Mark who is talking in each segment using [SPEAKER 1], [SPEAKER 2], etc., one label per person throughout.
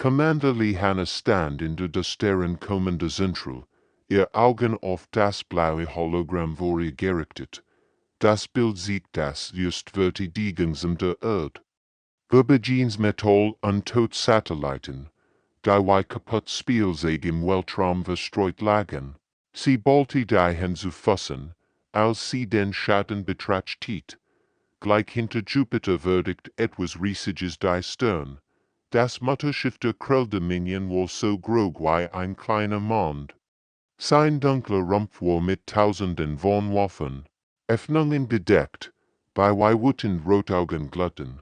[SPEAKER 1] Commander Lee Hanna stand in der Stern kommende Zentral, ihr Augen auf das blaue Hologramm wurde gerichtet. Das Bild sieht das just Verteidigung der Erde. Verbegens Metall und tot Satelliten, die kaputt Spielzeug im Weltraum verstreut lagen. Sie ballte dahin zu fassen, als sie den Schatten betrachtet. Gleich hinter Jupiter verdict etwas Riesiges die Stern. Das Mutterschiff der Krell-Dominion war so groß wie ein kleiner Mond. Sein dunkler Rumpf war mit tausenden von Waffen. Öffnungen bedeckt, bei wutend Rotaugen Glutten.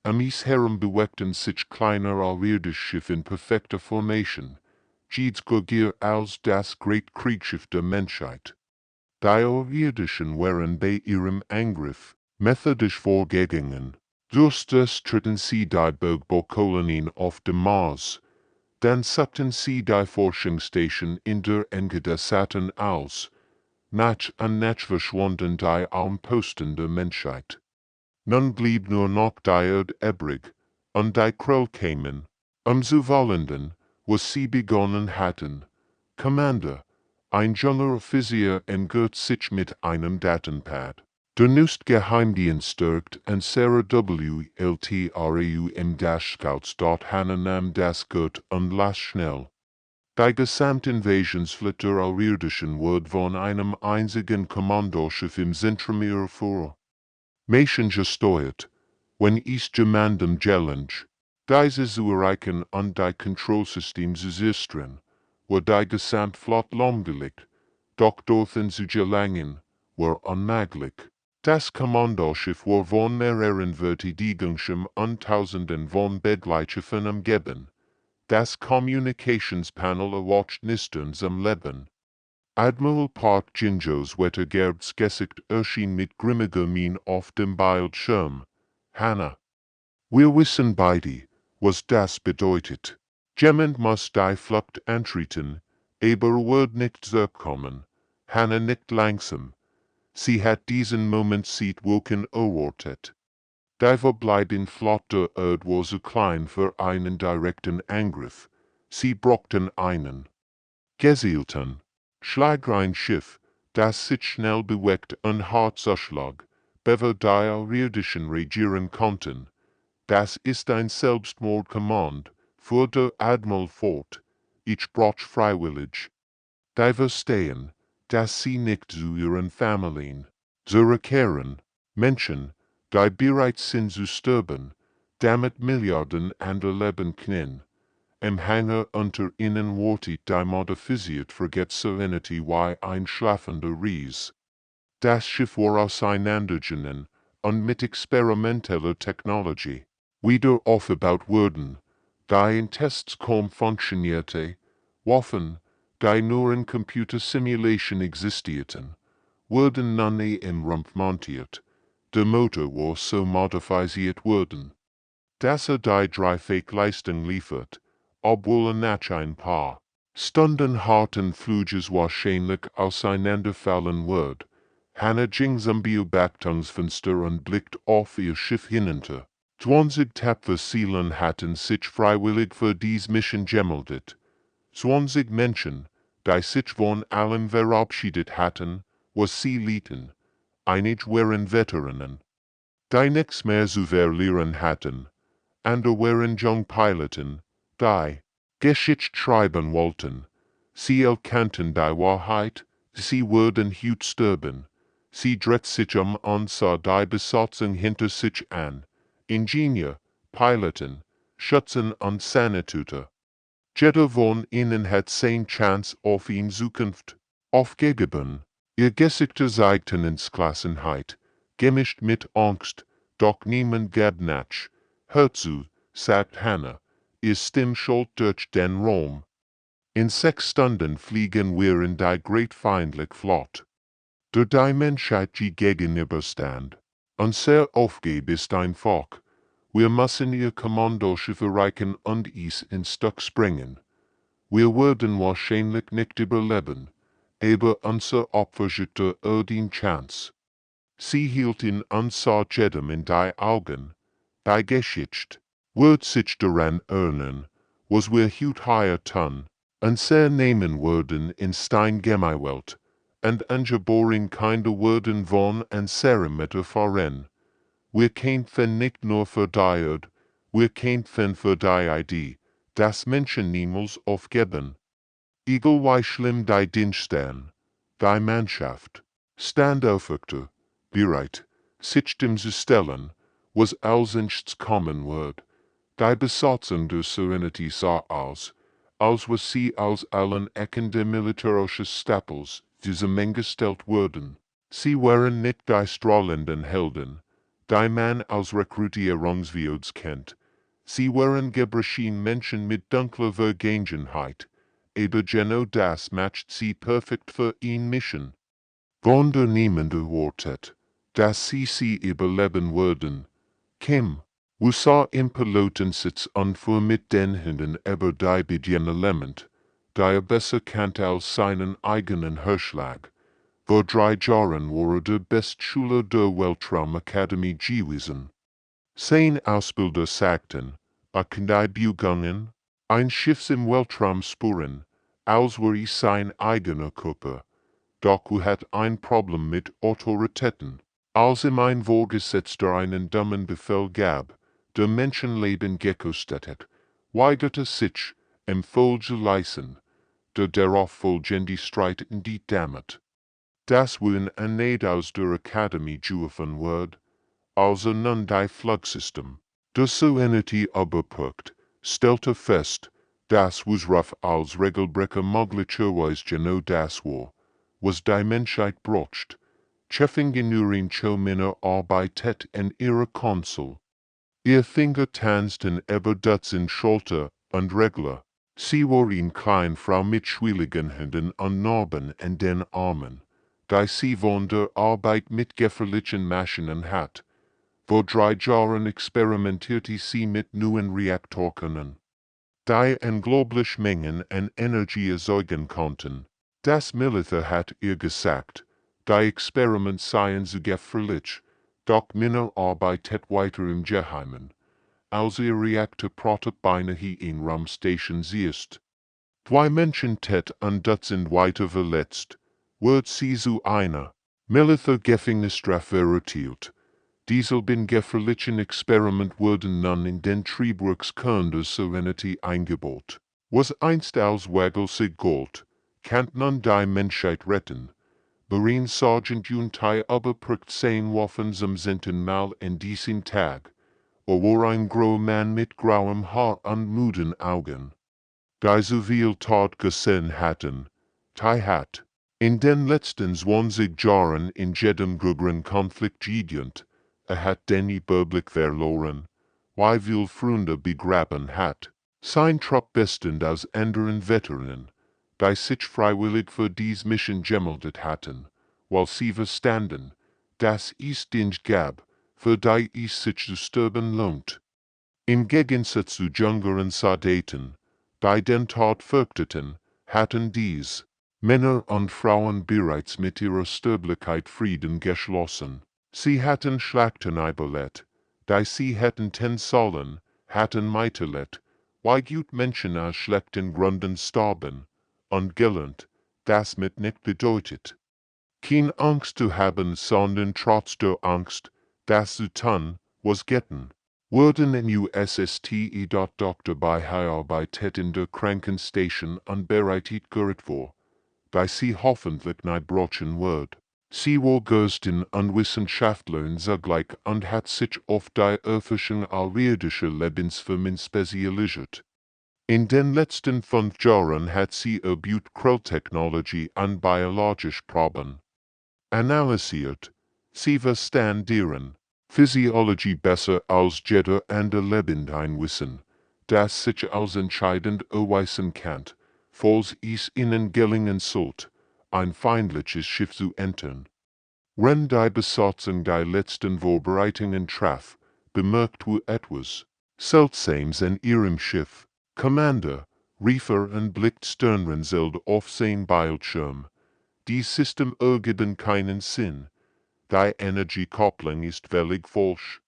[SPEAKER 1] Amis herum bewegten sich kleiner alliiertes Schiff in perfekter Formation, jedes größer als das Great Kriegsschiff der Menschheit. Die Alliierten waren bei ihrem Angriff methodisch vorgegangen. Zuerst tritten sie die Bergbaukolonien auf dem Mars, dann suchten sie die Forschungsstation in der Enge des Saturn aus. Nach und nach verschwanden die Armposten der Menschheit. Nun blieb nur noch die Erde übrig, und die Krell kamen, zu wollen, was sie begonnen hatten. Commander, ein junger Offizier engert sich mit einem Datenpad. Der neueste Geheimdienst stärkt und Sarah W. Ltraum das Scouts dort Hanna nahm das Gut und las schnell. Die Gesamtinvasionsflotte der Alliierten wird von einem einzigen Kommandoschiff im Zentrum ihrer vor. Mächen gesteuert, wenn es jemandem gelingt, diese zu erreichen und die Kontrollsystem zu sichern, wird die Gesamtflotte lahmgelegt, doch dorthin zu gelangen, war unmöglich. Das Kommandoschiff war von mehreren Verteidigungsschirmen und Tausenden von Begleitschiffen umgeben. Das Communications-Panel erwacht nistens am Leben. Admiral Park Jingos Wettergerbs Gesicht erschien mit grimmiger Mien auf dem Bildschirm. Hanna. Wir wissen beide, was das bedeutet. Jemand muss die Flucht antreten, aber wird nicht zurückkommen. Hanna nickt langsam. Sie hat diesen Moment seit Wochen erwartet. Die verbleibende Flotte der Erde war zu klein für einen direkten Angriff. Sie brauchten einen gezielten Schlag. Ein Schiff, das sich schnell bewegt und hart zuschlag, bevor die Alliierten regieren konnten. Das ist ein Selbstmordkommand, fuhr der Admiral fort. Ich brauch freiwillig. Die verstehen, dass sie nicht zu ihren Familien zurückkehren. Menschen, die bereit sind zu sterben, damit Milliarden andere leben können. Im Hangar unter ihnen wartet die modifisiert Frigate Serenity wie ein schlafender Ries. Das Schiff war auseinandergegangen und mit experimenteller Technologie wieder aufgebaut worden, die in Tests kaum funktionierte. Waffen, die nur in Computer Simulation existierten, wurden nun im Rumpf montiert. Der Motor war so modifiziert worden, dass die Dreifach-Leistung liefert, obwohl nach ein paar Stunden harten Fluges wahrscheinlich auseinanderfallen wird. Hanna ging zum Beobachtungsfenster und blickt auf ihr Schiff hinunter. 20 tapfere Seelen hatten sich freiwillig für dies Mission gemeldet. 20 Menschen, die sich von allem verabschiedet hatten, was sie lieten. Einige waren Veteranen, die nichts mehr zu verlieren hatten. Andere waren Jungpiloten, die Geschichte schreiben wollten. Sie erkannten die Wahrheit, sie würden heute sterben. Sie dreht sich und sah die Besatzung hinter sich an. Ingenieur, Piloten, Schützen und Sanitäter. Jeder von ihnen hat seine Chance auf in Zukunft aufgegeben. Ihr Gesichter zeigten Entschlossenheit, gemischt mit Angst, doch niemand gab nach. Hört zu, sagt Hanna, ihr Stimme schallt durch den Raum. In 6 Stunden fliegen wir in die Great Feindliche Flotte. Der die Menschheit gegenüberstand. Unser Aufgabe ist einfach. Wir müssen ihr Kommandoschiff erreichen und es in Stück springen. Wir werden wahrscheinlich nicht überleben, aber unser Opfer hat eine Chance. Sie hielt ihn und sah jedem in die Augen. Die Geschichte wird sich daran erinnern, was wir hut higher tun, und sehr nehmen worden in Stein gemeiwelt, and angeboren kinder worden von and Serimeter voran. Wir kämpfen nicht nur für die Erde, wir kämpfen für die Idee, das Menschen niemals aufgeben. Egal wie schlimm die Dienststern, die Mannschaft, stand aufrechter, bereit, sich dem zu stellen, was als ins kommen wird. Die Besatzung der Serenity sah aus was sie aus allen Ecken der militärischen Stapels zusammengestellt wurden. Sie waren nicht die strahlenden Helden, die man als Rekrutierungswürds kennt. Sie waren gebrechen Menschen mit dunkler Vergangenheit, aber genau das macht sie perfekt für ihn Mission. Wunder niemand erwartet, dass sie überleben würden. Kim, wo sah im Pilotensitz vor mit den Händen über die Bedienelement, die besser kennt als seinen eigenen Hörschlag. Vor 3 Jahren war der Bestschüler der Weltraumakademie gewesen. Sein Ausbilder sagten, die Beugungen, ein Schiff im Weltraum spuren, als wäre sein eigener Körper. Doch hat ein Problem mit Autoritäten. Als ihm ein Vorgesetzter einen dummen Befehl gab, der Menschenleben gekostet hat, weigerte sich, Befehl zu leisten, der darauf folgende Streit die damit. Das wurden nicht aus der Akademie gerufen wird, also nun die Flugsystem. Der Serenity überprüft, stellte fest, dass was Ruff als Regelbrecher möglicherweise genau das war, was die Menschheit braucht. Cheffingen ihren Männer arbeitet in ihrer Konsul. Ihr Finger tanzten über Dutzend Schulter und Regler. Sie waren kein Frau mit schwierigen Händen und Narben in den Armen, die sie von der Arbeit mit gefährlichen Maschinen hat. Vor 3 Jahren experimentierte sie mit neuen Reaktoren, die unglaubliche Mengen an Energie erzeugen konnten. Das Militär hat ihr gesagt, die Experiment seien zu gefährlich, doch Männer arbeitet weiter im Geheimen, als ihr Reaktor beinahe in Raumstation ist. 2 Menschen und Dutzend weiter verletzt, wird sie zu einer Militärgefängnisstrafe verurteilt. Dieselben gefährlichen Experiment wurden nun in den Triebwerkskern der Serenity eingebaut. Was einst als Wagelsig gold, kann nun die Menschheit retten. Marine Sergeant Juntai überprüft 10 Waffen zum 7. Mal in diesem Tag, war ein grauer Mann mit grauem Haar und müden Augen. Die so viel Tat gesehen hatten, die hat, in den letzten 20 Jahren in jedem größeren Konflikt gedient, hat den Überblick verloren, wie viel Freunde begraben hat. Sein Trupp bestehend aus anderen Veteranen, die sich freiwillig für dies Mission gemeldet hatten, weil sie verstanden, dass es Dienst gab, für die es sich zu sterben lohnt. Im Gegensatz zu jüngeren Soldaten, die den Tod fürchteten, hatten dies Männer und Frauen bereits mit ihrer Sterblichkeit Frieden geschlossen. Sie hatten Schlachten überlebt, die sie hätten ten sollen, hatten meiterlet, wie gut Menschen aus schlechten Gründen starben, und gelernt, das mit nicht bedeutet, keine Angst zu haben, sondern trotz der Angst, das zu tun, was getan. Wurden in USSTE. Doktor bei Arbeitet in der Krankenstation und bereitet gerät vor, die sie hoffentlich nicht brauchen wird. Sie war Gerstin und Wissenschaftlerin zugleich und hat sich auf die Erforschung alliirdischer Lebensformen spezialisiert. In den letzten 5 Jahren hat sie Blutkrolltechnologie und biologische Proben analysiert. Sie verstand deren Physiologie besser als jeder andere Lebendheit wissen, das sich als entscheidend erweisen kann, falls es ihnen gelingen sollte, ein feindliches Schiff zu entern. Wenn die Besatzung die letzten Vorbereitungen traf, bemerkt wo etwas Seltsames in ihrem Schiff. Commander, rief und blickt sternrunzelt auf sein Bildschirm. Die System ergeben keinen Sinn. Die Energiekopplung ist völlig falsch.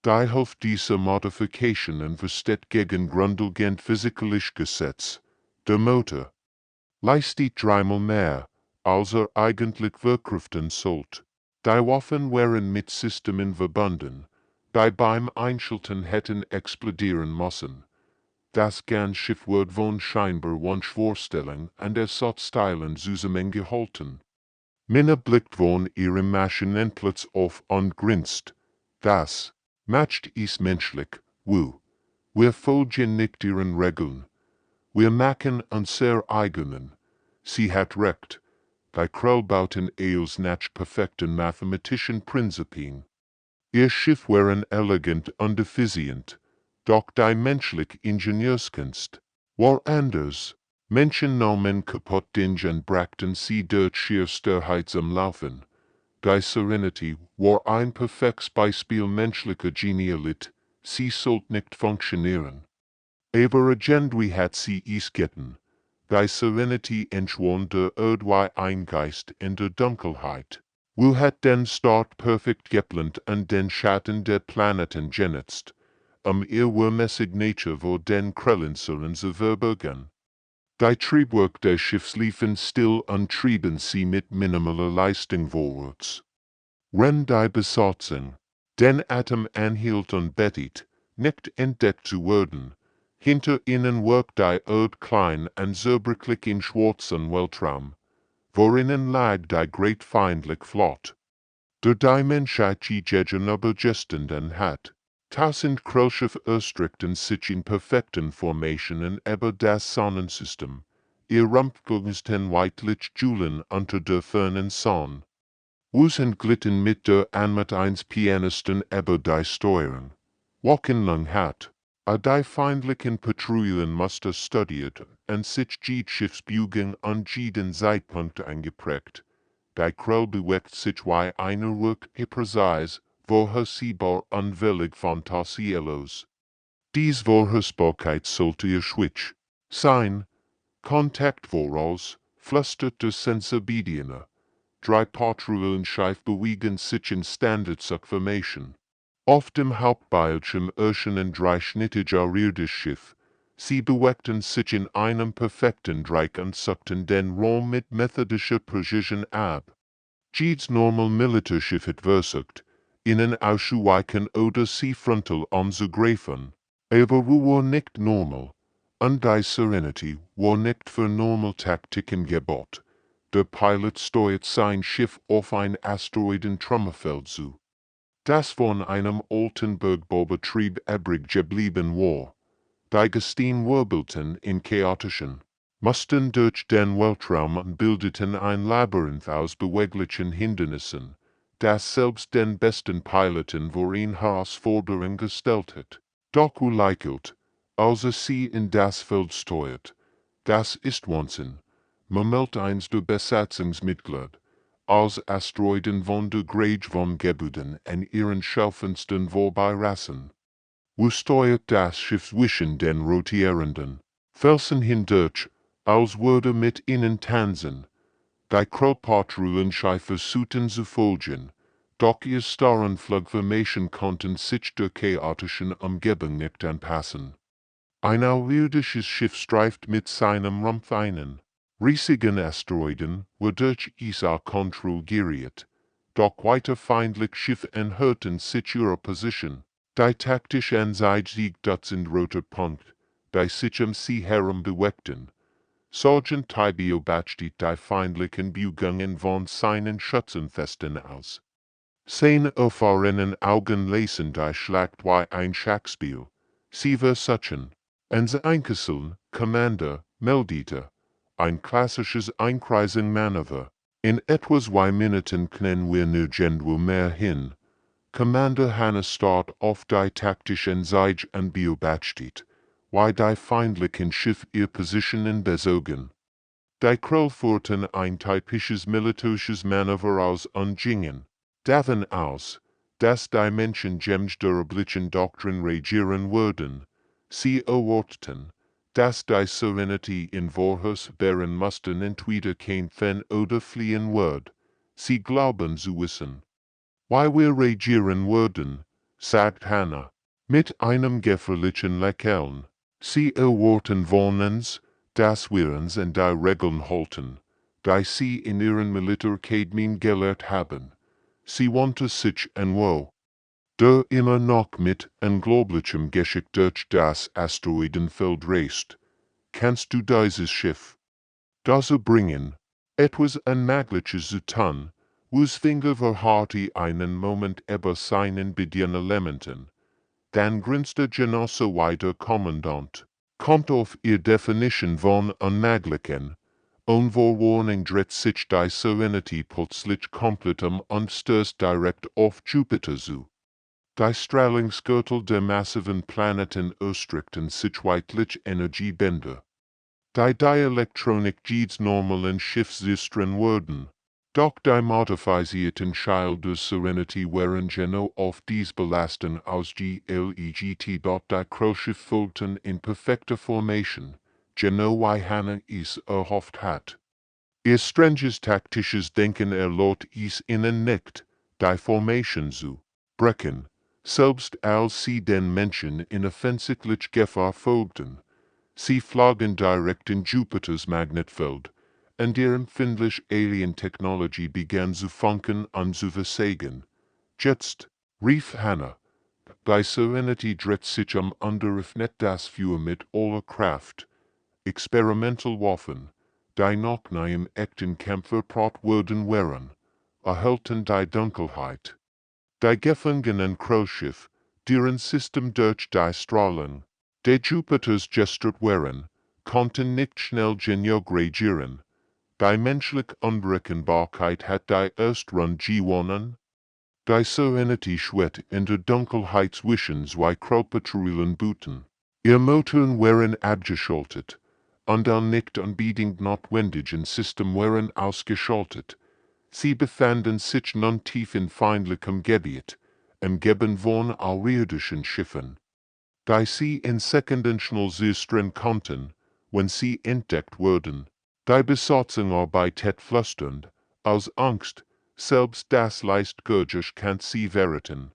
[SPEAKER 1] Die Hof dieser Modifikationen versteht gegen grundlegend physikalische Gesetz. Der Motor leistet dreimal mehr, als eigentlich verkraften sollte. Die Waffen wären mit Systemen verbunden, die beim Einschalten hätten explodieren müssen. Das ganze Schiff wird von scheinbar Wunschvorstellung an der Satzteilen zusammengehalten. Minna blickt von ihrem Maschinenplatz auf und grinst. Das macht ist menschlich, wir folgen nicht ihren Regeln. Wir machen unsere eigenen. Sie hat recht. Die Krell bauten eos nach perfekten mathematischen Prinzipien. Ihr Schiff wären elegant und effizient, doch die menschliche Ingenieurskunst war anders. Menschen nahmen kaputt Dinge und brachten sie durch Schier zum Laufen. Die Serenity war ein perfektes Beispiel menschlicher Genialität, sie sollte nicht funktionieren. Aber irgendwie hat sie es getan. Die Serenity entschwand der Erde ein Geist in der Dunkelheit. Hat den Start perfekt geplant und den Schatten der Planeten genutzt, ihr mäßig Nature vor den Krellensern zu verbergen. Die Triebwerk des Schiffs liefen still und trieben sie mit minimaler Leistung vorwärts. Wenn die Besatzung den Atom anhielt und bettet, nicht entdeckt zu werden, hinter ihnen wirkt die Erde klein und zerbrechlich im schwarzen Weltraum, worinnen lag die great feindliche Flotte. Der die Menschheit gegenüber gestanden hat. Tausend Krellschiffe erstreckten sich in perfekten Formationen über das Sonnensystem. Ihr Rumpfbogensten weitlich Julen unter der fernen Sonne. Wusen glitten mit der Anmut eines Pianisten über die Steuern. Wochenlang hat die feindlichen Patrouillen Muster studiert und sich Schiffsbügen an jeden Zeitpunkt eingeprägt. Die Krell bewegt sich wie eine ruhige Präzise, vorhersehbar unwillig fantasielos. Dies Vorhersbarkeit sollte ihr Switch sein. Kontakt voraus, flüstert der Sensibediene. Drei Patrouillenschiffe bewegen sich in Standard-Formation. Auf dem Hauptbildschirm erscheinen drei schnittige Schiff. Sie bewegten sich in einem perfekten Dreieck und suchten den Raum mit methodischer Präzision ab. Jedes normal Militärschiff hat versucht, ihnen auszuweichen oder sie frontal anzugreifen. Aber wo war nicht normal, und die Serenity war nicht für normal Taktiken gebaut. Der Pilot steuert sein Schiff auf ein Asteroiden-Trümmerfeld zu. Das von einem alten Bergbaubetrieb übrig geblieben war. Die Gesteine wirbelten in chaotischen, mussten durch den Weltraum und bildeten ein Labyrinth aus beweglichen Hindernissen, das selbst den besten Piloten vor ihn Herausforderungen gestellt hat. Doch uleichelt, als sie in das Feld steuert, das ist Wahnsinn, murmelt eins der Besatzungsmitglieder, als Asteroiden von der Grage von Gebuden an ihren Schaufenstern vorbeirassen. Wo steuert das Schiff zwischen den rotierenden Felsen hindurch, als würde mit ihnen tanzen. Die Krellpatrouillenschiffe suchten zu folgen, doch ihr starren Flugformation konnten sich der chaotischen Umgebung nicht anpassen. Ein außerirdisches Schiff streift mit seinem Rumpf einen riesigen Asteroiden, wodurch es kontrolliert. Doch weiter feindliche Schiffe erhöhten sich ihre Position. Die taktisch anseit sich Dutzend roter Punkt, die sich sie herum bewegten. Sergeant Tibio batschtet die feindlichen Bewegungen von seinen Schützenfesten aus. Seine erfahrenen Augen lesen die Schlacht wie ein Schachspiel. Sie versuchen, ans Einkesseln, Commander, meldete, ein klassisches Einkreising-Manöver. In etwas wie Minuten können wir nirgendwo mehr hin. Commander Hanna start auf die taktischen Seite und beobachtet, wie die feindlichen Schiffe ihre Positionen bezogen. Die Krell führten ein typisches militärisches Manöver aus und gingen davon aus, dass die Menschen gemäß der obligen Doktrin regieren würden. Sie erwarteten, dass die Serenity in Vorhus bearen mussten entweder kämpfen oder fliehen würde. Sie glauben zu wissen, why wir regieren würden, sagt Hannah, mit einem gefährlichen Lächeln. Sie erwarten von uns, dass wir uns an die Regeln halten, die sie in ihren Militärakademin gelehrt haben. Sie wandte sich an wo. Der immer noch mit unglaublichem Geschick durch das Asteroidenfeld reist. Kannst du dieses Schiff das erbringen? Etwas Unmögliches zu tun, zwingen wir heute einen Moment über seinen Bedienelementen. Dann grinste Genosse weiter Kommandant. Kommt auf ihr Definition von Unmöglichen. Unvorwarning dreht sich die Serenity plötzlich komplett und stößt direkt auf Jupiter zu. Die Strahlungsgürtel der massiven Planeten erstreckten sich weitlich Energiebänder. Die Dielektronik jedes normalen Schiffssystern wurden. Doch die modifizierten Scheil der Serenity waren genau auf dies belasten aus GLEGT. Die Krollschiff folgten in perfekter Formation, genau wie Hannah es erhofft hat. Ihr stranges taktisches Denken erlaubt es ihnen nicht, die Formation zu brechen, selbst als sie den Menschen in offensichtlich Gefahr folgten. Sie flogen direkt in Jupiters Magnetfeld, und ihre empfindliche Alien-Technologie begann zu funken und zu versagen. Jetzt, rief Hannah, die Serenity dreht sich unteröffnet das Feuer mit aller Kraft. Experimental Waffen, die noch nie echten Kampf verbracht worden waren, erhellten die Dunkelheit. Die gefangenen Krollschiff, deren System durch die Strahlung der Jupiters gestört waren, konnten nicht schnell genug reagieren. Die menschliche Unberechenbarkeit hat die Erstrunde gewonnen. Die Serenity schwebte in der Dunkelheit zwischen zwei Krollpatrouillen Booten. Ihre Motoren waren abgeschaltet, und all nicht unbedingt notwendigen System waren ausgeschaltet. Sie befanden sich nun tief in feindlichem Gebiet, umgeben von außerirdischen Schiffen, die sie in Sekunden schnell zerstreuen konnten, wenn sie entdeckt wurden. Die Besatzung arbeitet flüsternd, aus Angst, selbst das Leistgürgisch kann sie verraten.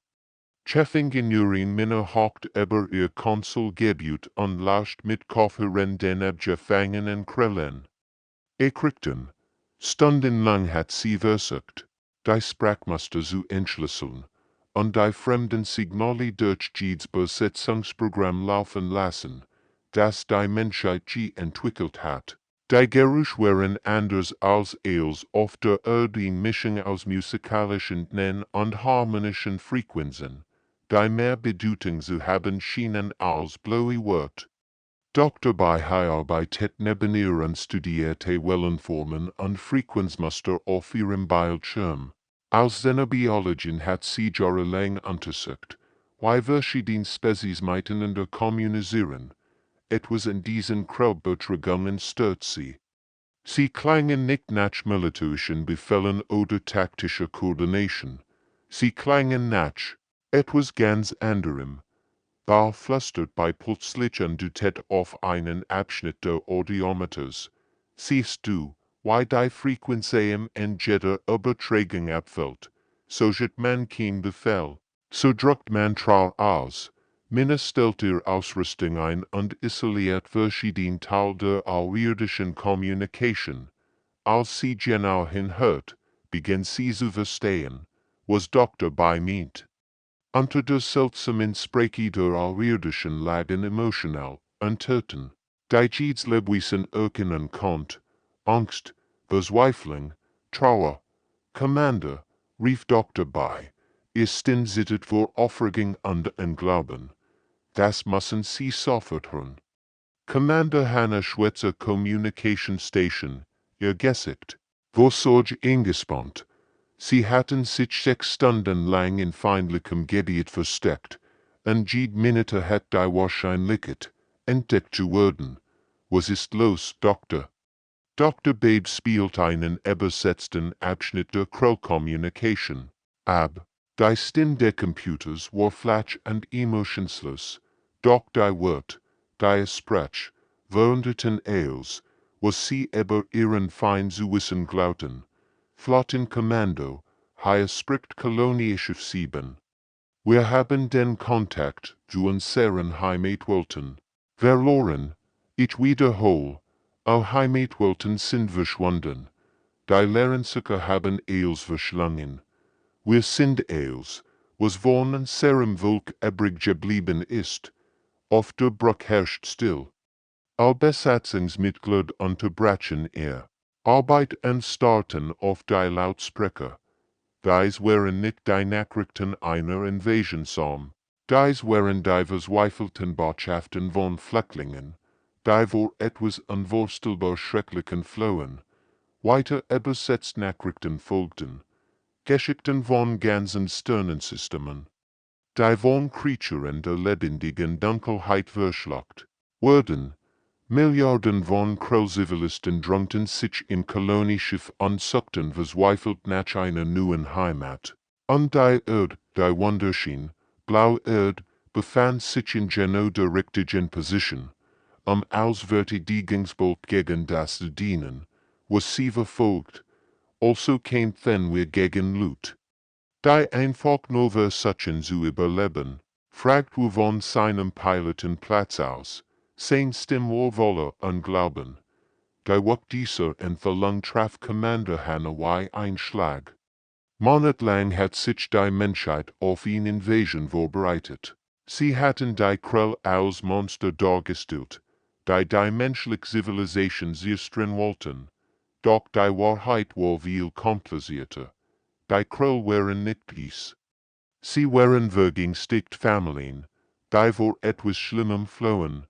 [SPEAKER 1] Chefingenieurin Minna hockt über ihr Konsolgebiet und lauscht mit Kopfhörern den abgefangenen Krellen. Kriegten. Stundenlang hat sie versucht, die Sprachmuster zu entschlüsseln, und die fremden Signale durch jedes Besetzungsprogramm laufen lassen, das die Menschheit je entwickelt hat. Die Geräusche waren anders als auf der Erde Mischung aus musikalischen und harmonischen Frequenzen, die mehr Bedeutung zu haben schienen als bloße Wort. Dr. Bei arbeitet neben ihren studierte Wellenformen und Frequenzmuster auf ihrem Bildschirm. Als Xenobiologin hat sie jahrelang untersucht, wie verschiedene Spezies miteinander kommunizieren. Etwas in diesen Krellbetragungen stört sie. Sie klangen nicht nach militärischen Befehlen oder taktischer Koordination. Sie klangen nach etwas ganz anderem. Ball flüstert bei plötzlichen Dutet auf einen Abschnitt der Audiometers. Siehst du, wie die Frequenzien in jeder Übertragung abfällt, so jet man kein Befehl, so drückt man trau aus. Minna stellt ihr Ausrüstung ein und isoliert verschiedene Teile der außerirdischen Kommunikation. Als sie genau hinhört, beginnt sie zu verstehen, was Dr. Bei meint. Unter der seltsamen Sprache der außerirdischen lagen emotional, untöten, die jedes Lebewesen erkennen konnt, Angst, Verzweiflung, Trauer. Commander, rief Dr. Bei, ist in Sittet vor Aufregung und Unglauben. Das müssen Sie sofort hören. Commander Hannah Schweizer Communication Station, ihr Gesicht, vor Sorge eingespannt. Sie hatten sich 6 Stunden lang in feindlichem Gebiet versteckt, und jede Minute hat die Wahrscheinlichkeit, entdeckt zu werden. Was ist los, Doktor? Dr. Babe spielt einen übersetzten Abschnitt der Kroll-Communication ab. Die Stimme der Computers war flach und emotionslos, doch die Wort, die Sprech, veränderten alles, was sie über ihren Feind zu wissen glaubten. Flottenkommando, hier spricht kolonische 7. Wir haben den Kontakt zu unseren Heimatwelten verloren. Ich wiederhole, auch Heimatwelten sind verschwunden. Die Lehrensucher haben eils verschlungen. Wir sind eils, was von unserem Volk übrig geblieben ist. Auf der Brücke herrscht still. All Besatzungsmitglieder unterbrechen Arbeit und starten auf die Lautsprecher. Dies waren nicht die Nachrichten einer Invasion, dies waren die verzweifelten Botschaften von Flüchtlingen, die vor etwas unvorstellbar Schrecklichen flohen. Weiter übersetzt Nachrichten folgten, Geschichten von ganzen Sternensystemen, die von Creaturen der lebendigen Dunkelheit verschluckt wurden. Milliarden von Krell-Zivilisten drängten sich in Kolonieschiff und suchten verzweifelt nach einer neuen Heimat. Und die Erde, die wunderschön, blaue Erde, befand sich in genau der richtigen Position, als Verteidigungsboot gegen das zu dienen, was sie verfolgt. Also kämpften wir gegen Lut. Die einfach nur versuchen zu überleben, fragt wo von seinem Pilotenplatz aus. Sein Stimmwohle und Glauben. Gewucht dieser en verlangt traf Commander HFY-Einschlag. Monatelang hat sich die Menschheit auf eine Invasion vorbereitet. Sie hatten die Krell als Monster dargestellt, die menschliche Zivilisation zerstören wollten. Doch die Wahrheit war viel komplizierter. Die Krell waren nicht dies. Sie waren vergängstigt Familien, die vor etwas Schlimmem flohen.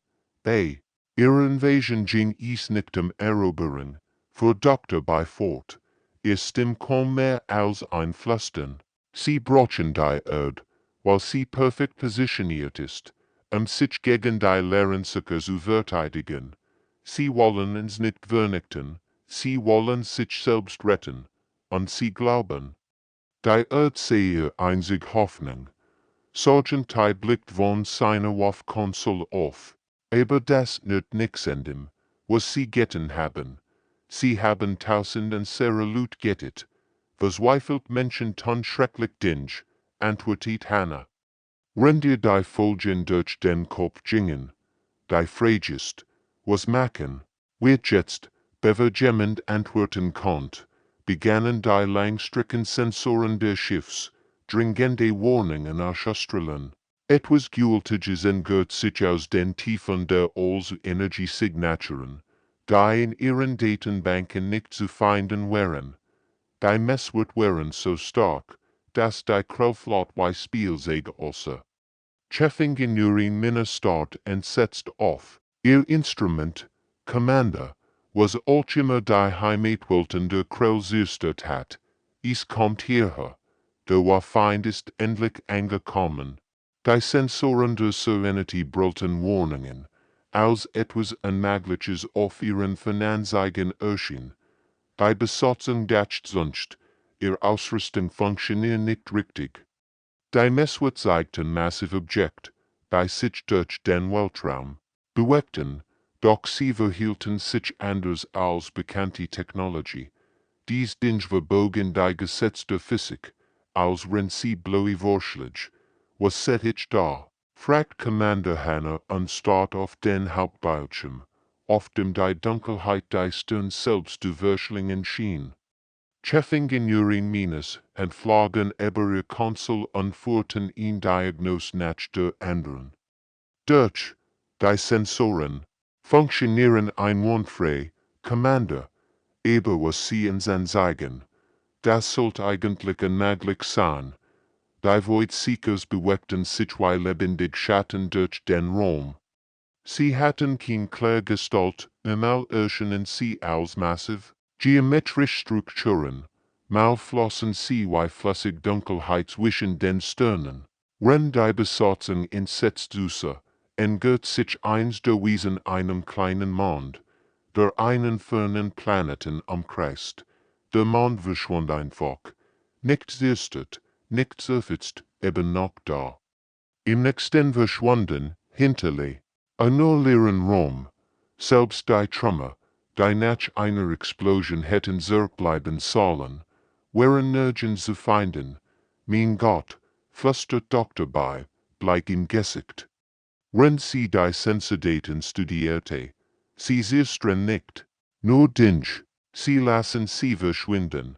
[SPEAKER 1] Ihre Invasion ging es nicht Eroberung, für Doktor bei Fort. Ihr Stimm kaum mehr als ein Flüstern. Sie brauchen die Erde, weil sie perfekt positioniert ist, sich gegen die Lehrensucher zu verteidigen. Sie wollen uns nicht vernichten, sie wollen sich selbst retten, und sie glauben. Die Erde sei ihr einzig Hoffnung. Sergeant Ty blickt von seiner Waffe-Konsole auf. Aber das nützt nix an dem, was sie getan haben. Sie haben tausend unsere Lut getet. Verzweifelt Menschen tun schrecklich Dinge, antwortet Hannah. Wenn dir die Folgen durch den Kopf gingen, die fragest, was machen, wird jetzt, bevergemmend antworten konnt, begannen die Langstreckensensoren des Schiffs, dringende Warnungen auszustrahlen. Etwas Gültiges entgört sich aus den Tiefen der Energie-Signaturen, die in ihren Datenbanken nicht zu finden wären. Die Messwert waren so stark, dass die Krellflotte Spielzeuge außer Chefingenieurin Minna start entsetzt auf. Ihr Instrument, Commander, was ultima die Heimatwelten der Krell zerstört hat. Es kommt hierher. Der Feind ist endlich angekommen. Die Sensoren der Serenity brüllten Warnungen, als etwas Unmögliches auf ihren Fernanzeigen erschien. Die Besatzung dacht sonst, ihr Ausrüstung funktioniert nicht richtig. Die Messwert zeigten massive Objekt, die sich durch den Weltraum bewegten, doch sie verhielten sich anders als bekannte Technologie. Dies Ding verbogen die Gesetze der Physik, als wenn sie bloße Vorschläge. Was set ich da? Fragt Commander Hannah und starrt auf den Hauptbildschirm, auf dem die Dunkelheit die Stirn selbst zu verschlingen schien. Chefingenieurin Minus entflogen über ihr Konsole und führten ihn Diagnose nach der anderen. Durch, die Sensoren, funktionieren einwandfrei, Commander, aber was sie uns anzeigen, das sollte eigentlich unmöglich sein. Die Voidseekers bewegten sich wie lebendig Schatten durch den Raum. Sie hatten keine klare Gestalt, mal erschienen sie als massiv, geometrische Strukturen, mal flossen sie wie flüssig Dunkelheit zwischen den Sternen. Wenn die Besatzung entsetzt süße, entgört sich eins der Wesen einem kleinen Mond, der einen fernen Planeten umkreist. Der Mond verschwand einfach, nicht zerstört, nicht zerfetzt, eben noch da. Im nächsten verschwunden, hinterle, ein nur leeren Raum, selbst die Trümmer, die nach einer Explosion hätten zurückbleiben sollen, waren nirgends zu finden. Mein Gott, flüstert Doktor bei, bleich im Gesicht. Wenn sie die Sensidaten studierte, sie siehstren nicht. Nur Dinge, sie lassen sie verschwinden.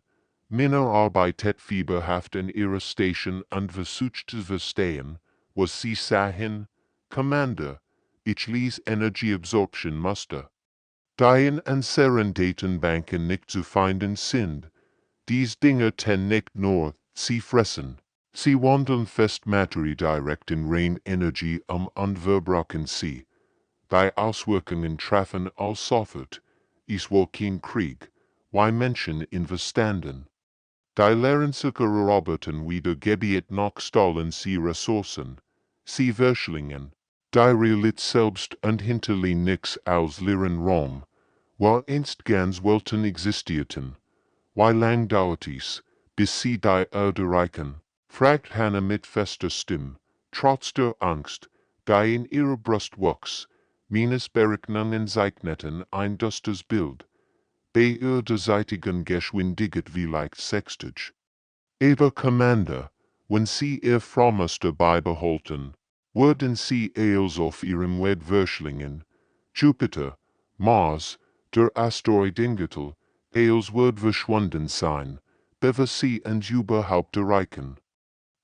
[SPEAKER 1] Männer arbeitet fieberhaft in ihrer Station und versucht zu verstehen, was sie sahen. Commander, ich ließ Energieabsorption Muster. Dien an Serendatenbanken nicht zu finden sind. Dies Dinge ten nicht nur, sie fressen. Sie wandeln fest Materie direkt in rein Energie und verbrochen sie. Die Auswirkungen treffen als sofort, is wohl kein Krieg, why Menschen investieren. Die leeren sich Roboten wieder gebiet noch stahlen sie Ressourcen, sie Verschlingen. Die Realität selbst und hinterließ nix als leeren Raum, wo einst ganz Welten existierten. Wie lang dauert es, bis sie die Erde reichen? Fragt Hannah mit fester Stimme, trotz der Angst, die in ihrer Brust wuchs. Meines Berechnungen zeichneten ein düsteres Bild. Bei ihr derseitigen Geschwindigkeit vielleicht 60. Aber Commander, wenn sie ihr Frauenmuster beibehalten, würden sie eils auf ihrem Weg verschlingen. Jupiter, Mars, der Asteroidengürtel, eils wird verschwunden sein, bevor sie uns überhaupt erreichen.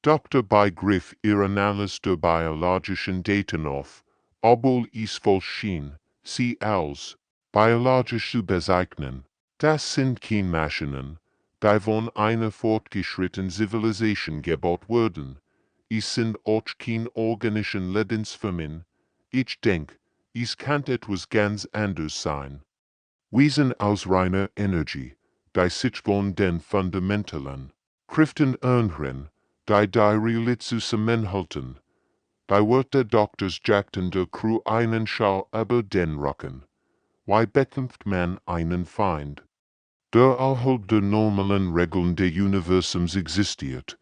[SPEAKER 1] Dr. begriff ihr Analyse der biologischen Daten auf, obwohl es falsch schien, sie als biologisch zu bezeichnen. Das sind keine Maschinen, die von einer fortgeschrittenen Zivilisation gebaut wurden. Es sind auch keine organischen Lebensformen. Ich denk, es kann etwas ganz anderes sein. Wir sind aus reiner Energie, die sich von den Fundamentalen Kräften ernähren, die Realität zusammenhalten. Die Worte Doktors jagten der Crew einen Schau über den Rücken. Wie bekämpft man einen Feind? Der außerhalb der normalen Regeln des Universums existiert.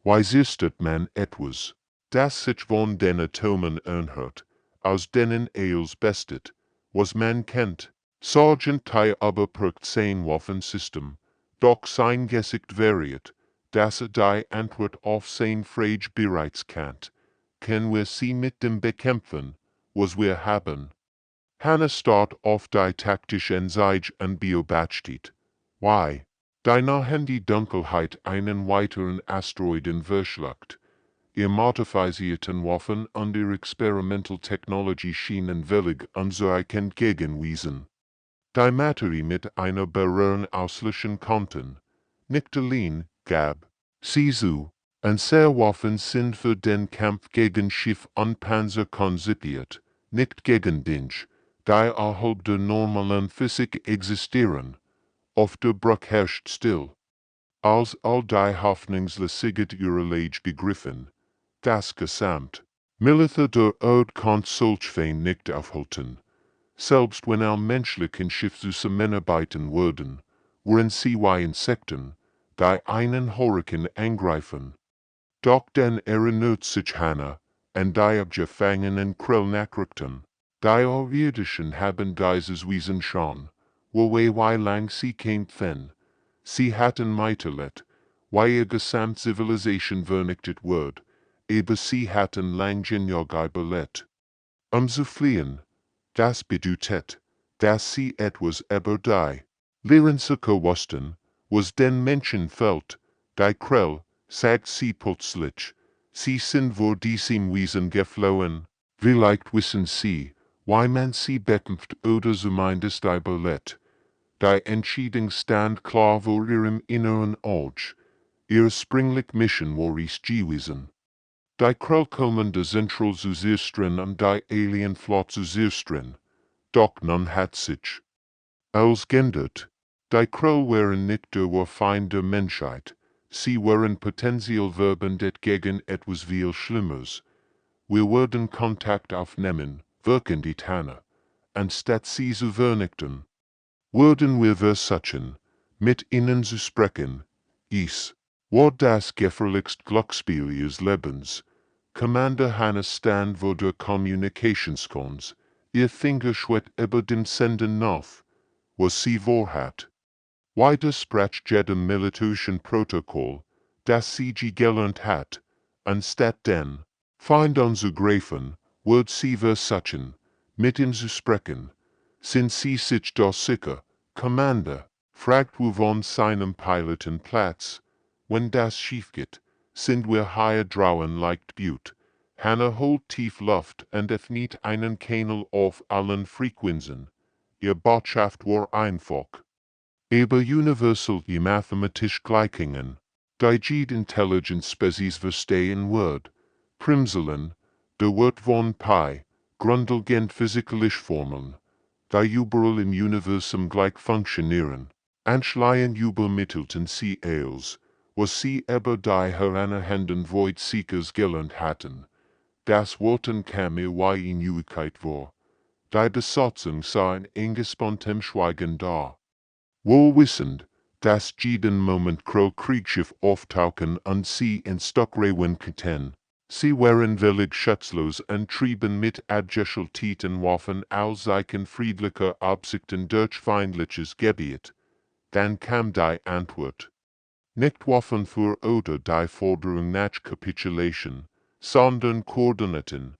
[SPEAKER 1] Wie sirstet man etwas, das sich von den Atomen ernährt, aus denen eils bestet, was man kennt? Sergeant Ty aber perkt sein Waffensystem, doch sein Gesicht variiert, dass die Antwort auf sein Frage bereits kennt. Können wir sie mit dem bekämpfen, was wir haben? Hannah starrt auf die taktische Anzeige und beobachtet. Why? Die nahen die Dunkelheit einen weiteren Asteroiden verschluckt. Ihr modifizierten Waffen und ihre Experimental Technology schienen völlig unzureichend gegenwiesen. Die Materie mit einer Berührung auslöschen konnten. Nicht allein, gab sie zu, und sehr Waffen sind für den Kampf gegen Schiff und Panzer konzipiert, nicht gegen Dinge, die außerhalb der normalen Physik existieren. Auf der Brücke herrscht still. Als all die Hoffnungslosigkeit ihrer Lage begriffen, das Gesamt, Militär der Erde kann solch Fein nicht aufhalten. Selbst wenn all menschlichen Schiffe zusammenarbeiten würden, wären sie wie Insekten, die einen Hurrikan angreifen. Doch dann erinnert sich Hannah an die abgefangenen Krell-Nachrichten. Die Außerirdischen haben dieses Wesen schon, wie lang sie kämpfen. Sie hatten Meiterlet, wie ihr Gesamtzivilisation vernichtet wird, aber sie hatten lang genug überlebt. Zu fliehen, das bedeutet, dass sie etwas über die Lehrensücker wussten, was den Menschen fehlt. Die Krell, sagt sie plötzlich, sie sind vor diesem Wesen geflohen. Vielleicht wissen sie, wie man sie bekämpft oder zumindest überlebt. Die Entscheidung stand klar vor ihrem inneren Auge. Ihre springliche Mission war es gewesen. Die Krell kommen der Zentral zu zerstreuen und die Alienflotte zu zerstreuen. Doch nun hat sich alles geändert. Die Krell waren nicht der Feind der Menschheit. Sie waren potenziell verwendet gegen etwas viel Schlimmeres. Wir würden Kontakt aufnehmen, wirken die Tanne, anstatt sie zu vernichten. Würden wir versuchen, mit ihnen zu sprechen, war das gefährlichste Glücksspiel ihres Lebens. Commander Hannah stand vor der Kommunikationskons, ihr Finger schwet über dem Senden auf, was sie vorhat. Widersprach jedem militärischen Protokoll, das sie gelernt hat, anstatt den Feinden zu greifen, wird sie versuchen, mit ihnen zu sprechen. Sind sie sich doch sicher, Commander? Fragt von seinem Pilotenplatz. Wenn das schief geht, sind wir hier draußen leicht Butte. Hannah holt tief Luft und öffnet einen Kanal auf allen Frequenzen. Ihr Botschaft war einfach. Aber universal die mathematisch Gleichungen. Die Intelligence Species verstehen wird. Primselen, der Wort von Pi, grundlegend physikalische Formeln, die überall im Universum gleich funktionieren. Anschleichen übermittelten sie als, was sie aber die heranahenden Voidseekers gelernt hatten. Das Worten kam in Neuigkeit war. Die Besatzung sah in engespanntem Schweigen da. Wohl wissend, dass jeden Moment Kriegsschiff auftauchen und sie in Stockrewen könnten. Sie waren völlig schutzlos und trieben mit adgeschalteten Waffen aus ihren friedlicher Absichten durch feindliches Gebiet. Dann kam die Antwort. Nicht Waffen für oder die Forderung nach Kapitulation, sondern Koordinaten.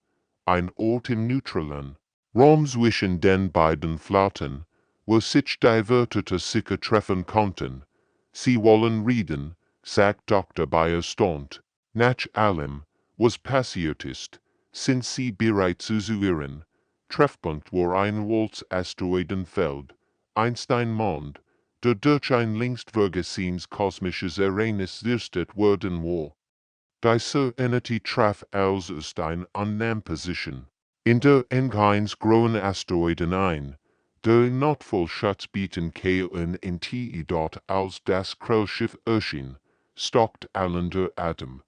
[SPEAKER 1] Ein Ort im neutralen Raum zwischen den beiden Flotten, wo sich die Wörter sicher treffen konnten. Sie wollen reden, sagt Dr. Bayer staunt. Nach allem, was passiert ist, sind sie bereit zu hören. Treffpunkt war ein Waltz-Asteroidenfeld, einst ein Mond, der durch ein längst vergessehenes kosmisches Ereignis zerstört worden war. Die Entity traf als ist eine Annahmeposition in der Engheins großen Asteroiden ein, der Notfallschutz bieten kann in TE dort als das Kriegsschiff erschien, stockt allen der Atem.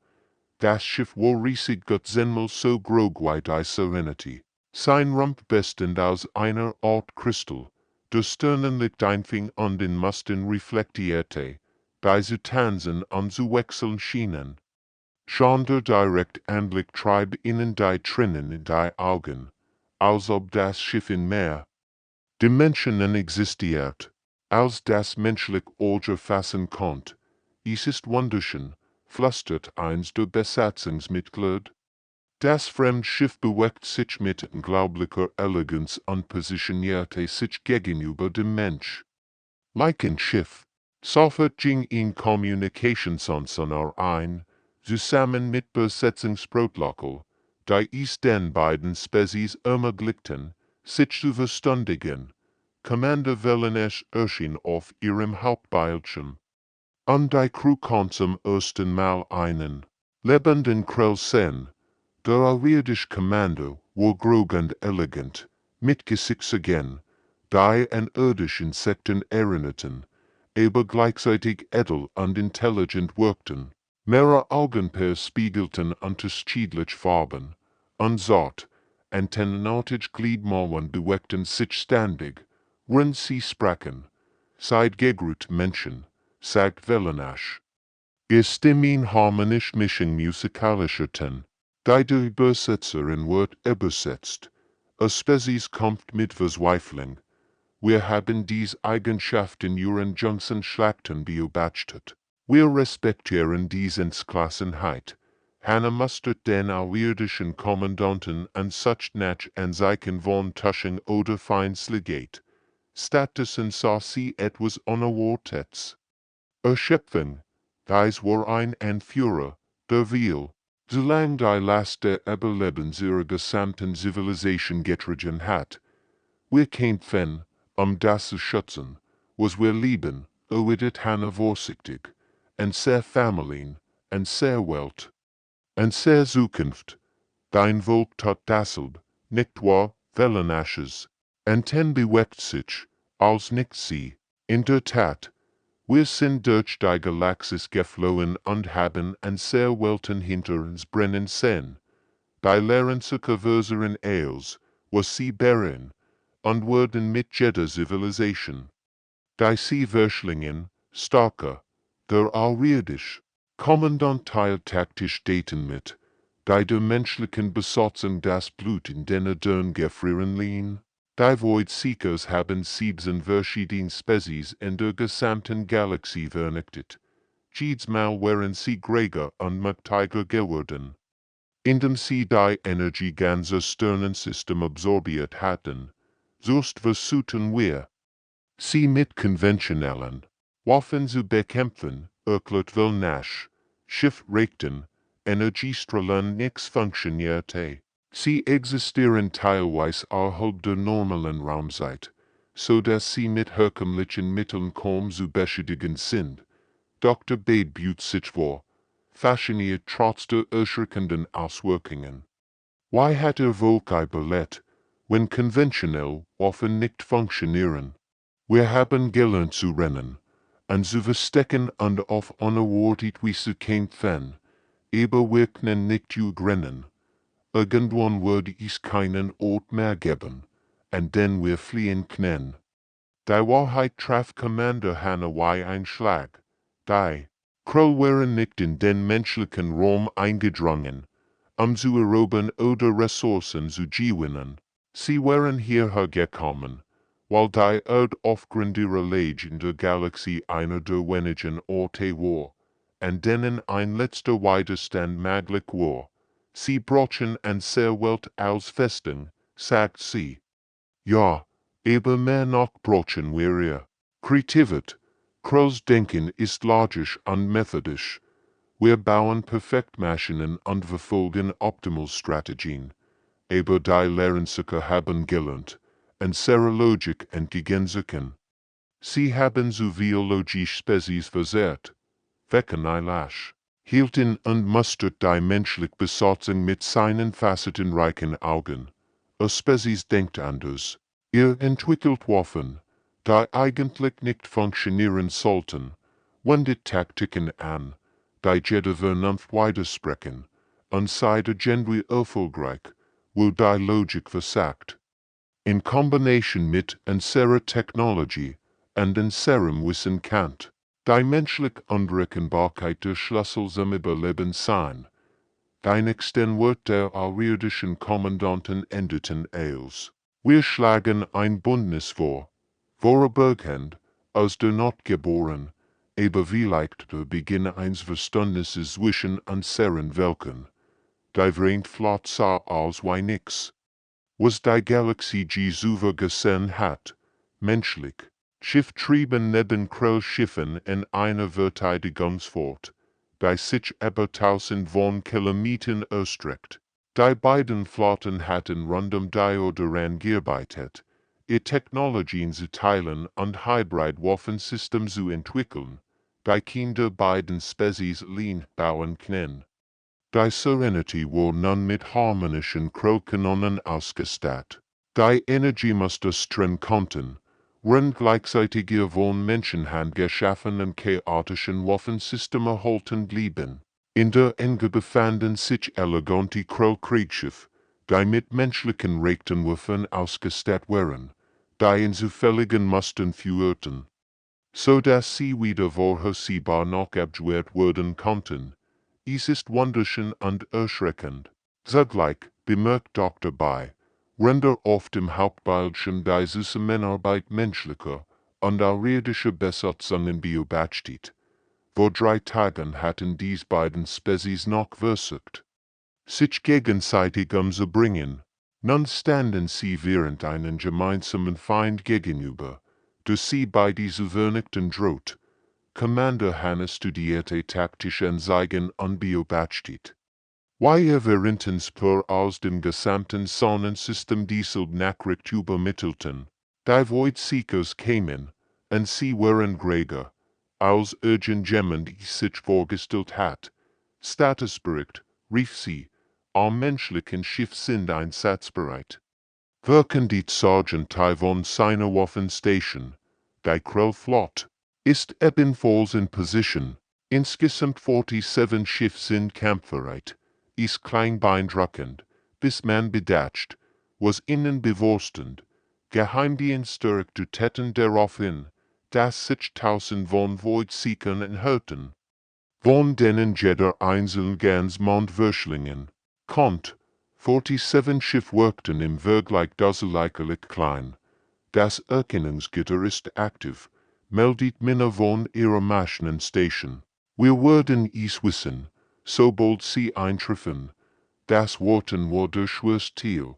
[SPEAKER 1] Das Schiff war riesig Gott zehnmal so groß wie die Serenity. Sein Rumpf bestehend aus einer Art Kristall, der Sternen liegt einfach an den Masten reflektierte, die zu tanzen und zu wechseln schienen. Schon der direkt Anblick trieb ihnen die Tränen in die Augen, als ob das Schiff in mehr Dimensionen existiert, als das menschlich Auge fassen konnte. Es ist wunderschön, flüstert eins der Besatzungsmitglieder. Das Fremdschiff bewegt sich mit unglaublicher Eleganz und positionierte sich gegenüber dem Mensch. Like ein Schiff, sofort ging in Kommunikationssonar ein, zusammen mit Besetzungsprotokoll, die es den beiden Spezies ermöglichten, sich zu verständigen. Commander Velenesh erschien auf ihrem Hauptbildschirm. Und die Crew konnte zum ersten Mal einen lebenden Krell sehen. Der arirdische Commander war grog und elegant, mit Gesichtszügen, die an irdische Insekten erinnerten, aber gleichzeitig edel und intelligent wirkten. Mehrere Augenpaar spiegelten unterschiedliche Farben, und zart, antennenartige Gliedmaßen bewegten sich ständig, wenn sie sprachen. Seid gegrüßt Menschen, sagt Velenesh. Ihr Stimmen harmonisch Mischung musikalischer Ton. Die der Übersetzerin wird übersetzt. A Spezies kommt mit Verzweiflung. Wir haben dies Eigenschaft in ihren jüngsten Schlachten beobachtet. Wir respektieren dies Entschlossenheit. Hannah mustert den arirdischen Kommandanten und sucht nach Anzeichen von Tuschung oder Feindseligkeit. Stattdessen sah sie etwas Unerwartetes. Erschöpfung, dies war ein Anführer, der will, solange die Last der Überlebens ihrer gesamten Zivilisation getragen hat. Wir kämpfen, das zu schützen, was wir lieben, erwidert Hannah vorsichtig, und sehr Familien, und sehr Welt, und sehr Zukunft. Dein Volk tat dasselbe, nicht wahr, Velenashes? Und ten bewegt sich, als nicht sie. In der Tat, wir sind durch die Galaxis geflohen und haben an sehr Welten hinter uns brennen sehen. Die Lehren zu conversieren als, was sie behren, und wurden mit jeder Zivilisation. Die Sea-Wörschlingen, starker, der arirdische Kommandant teilt taktisch Daten mit, die der menschlichen Besatzung das Blut in den Adern gefrieren ließen. Die Voidseekers haben 7 verschiedene Spezies in der gesamten Galaxie vernichtet. Jeeds mal waren sie Gräger und Tiger geworden. Indem sie die Energie ganzer Sternensystem absorbiert hatten, sost versuchten wir, sie mit konventionellen Waffen zu bekämpfen, erklärt will Nash. Schiffrechten, Energiestrahlen nix funktionierte. Sie existieren teilweise außerhalb der normalen Raumzeit, so dass sie mit herkömmlichen Mitteln kaum zu beschädigen sind. Dr. Bede büht sich vor, fasziniert trotz der erschreckenden Auswirkungen. Why hat wohl überlebt, wenn konventionell Waffen nicht funktionieren? Wir haben gelernt zu rennen, und zu verstecken und auf unerwartet Weise kämpfen, aber wir können nicht rennen. Irgendwann würde es keinen Ort mehr geben, an den wir fliehen können. Die Wahrheit traf Commander Hanaway ein Schlag. Die Kroll waren nicht in den menschlichen Raum eingedrungen, zu erobern oder Ressourcen zu gewinnen. Sie waren hierher gekommen, weil die Erde aufgrund ihrer Lage in der Galaxie einer der wenigen Orte war, an denen ein letzter Widerstand möglich war. Sie brauchen an der Welt als Festung, sagt sie. Ja, aber mehr noch brauchen wir ihr. Kreativität. Krolls Denken ist logisch und methodisch. Wir bauen Perfektmaschinen und verfolgen Optimalstrategien. Aber die Lehrensicher haben gelernt, unsere Logik entgegenzusetzen. Sie haben zu biologisch Spezies versehrt. Wecken Eilash. Hielten und mustert die menschliche Besatzung mit seinen facettenreichen Augen. A Spezies denkt anders. Ihr entwickelt Waffen, die eigentlich nicht funktionieren sollten, wendet Taktiken an, die jeder Vernunft widersprechen, und seid irgendwie erfolgreich, wo die Logik versagt. In Kombination mit unserer Technologie und unserem Wissen kann die menschliche Unberechenbarkeit der Schlüssel zum Überleben sein. Die nächsten Wort der außerirdischen Kommandanten endeten als: Wir schlagen ein Bündnis vor, vorübergehend, aus der Not geboren, aber vielleicht der Beginn eines Verständnisses zwischen unseren Welten. Die Vreemdflot sah aus wie nix. Was die Galaxie Jesuver gesehen hat, menschlich, Schifftrieben neben Krellschiffen in einer Verteidigungsfort, die sich über 1000 von Kilometern erstreckt. Die beiden Flotten hatten rundum die daran gearbeitet, ihre Technologien zu teilen und Hybrid-Waffensystem zu entwickeln, die Kinder beiden Spezies lean bauen können. Die Serenity war nun mit harmonischen Krellkanonen ausgestattet. Die Energiemuster stren konnten, waren gleichzeitig ihr von Menschenhand geschaffenen chaotischen Waffensystem erhalten blieben. In der Enge befanden sich elegante Krellkriegsschiffe, die mit menschlichen rechten Waffen ausgestattet waren, die in zufälligen Mustern führten, so dass sie wieder vorhersehbar noch abgewehrt werden konnten. Es ist wunderschön und erschreckend. Zugleich, bemerkt Dr. Bei, render auf dem Hauptbildschirm die Zusammenarbeit menschlicher und außerirdischer Besatzungen beobachtet. Vor 3 Tagen hatten dies beiden Spezies noch versucht, sich gegenseitig umzubringen. Nun standen sie während einen gemeinsamen Feind gegenüber, der sie beide zu vernichten droht. Commander Hanna studierte taktische Anzeigen und beobachtet, wie Variantenspur aus dem gesamten Sonnensystem diese Nachricht übermittelten. Die Voidseekers kämen, und sie waren Gräger, als irgendjemand sich vorgestellt hat. Statusbericht, rief sie, am menschlichen Schiff sind einsatzbereit. Verkündigt Sergeant Ty von seiner Waffenstation. Die Krellflotte ist ebenfalls in Position. Insgesamt 47 Schiffe sind kampfbereit. Ist klein beeindruckend, bis man bedacht, was ihnen bevorstand. Geheimdienste täten darauf hin, dass sich 1000 von Voidseekern enthalten, von denen jeder einzeln ganz Mondwürschlingen kommt. 47 Schiffe wirkten im Vergleich lächerlich klein. Das Erkennungsgitter ist aktiv, meldet Minna von ihrer Maschinenstation. Wir wurden es wissen, sobald sie eintreffen, das Worten wurde schwers Ziel.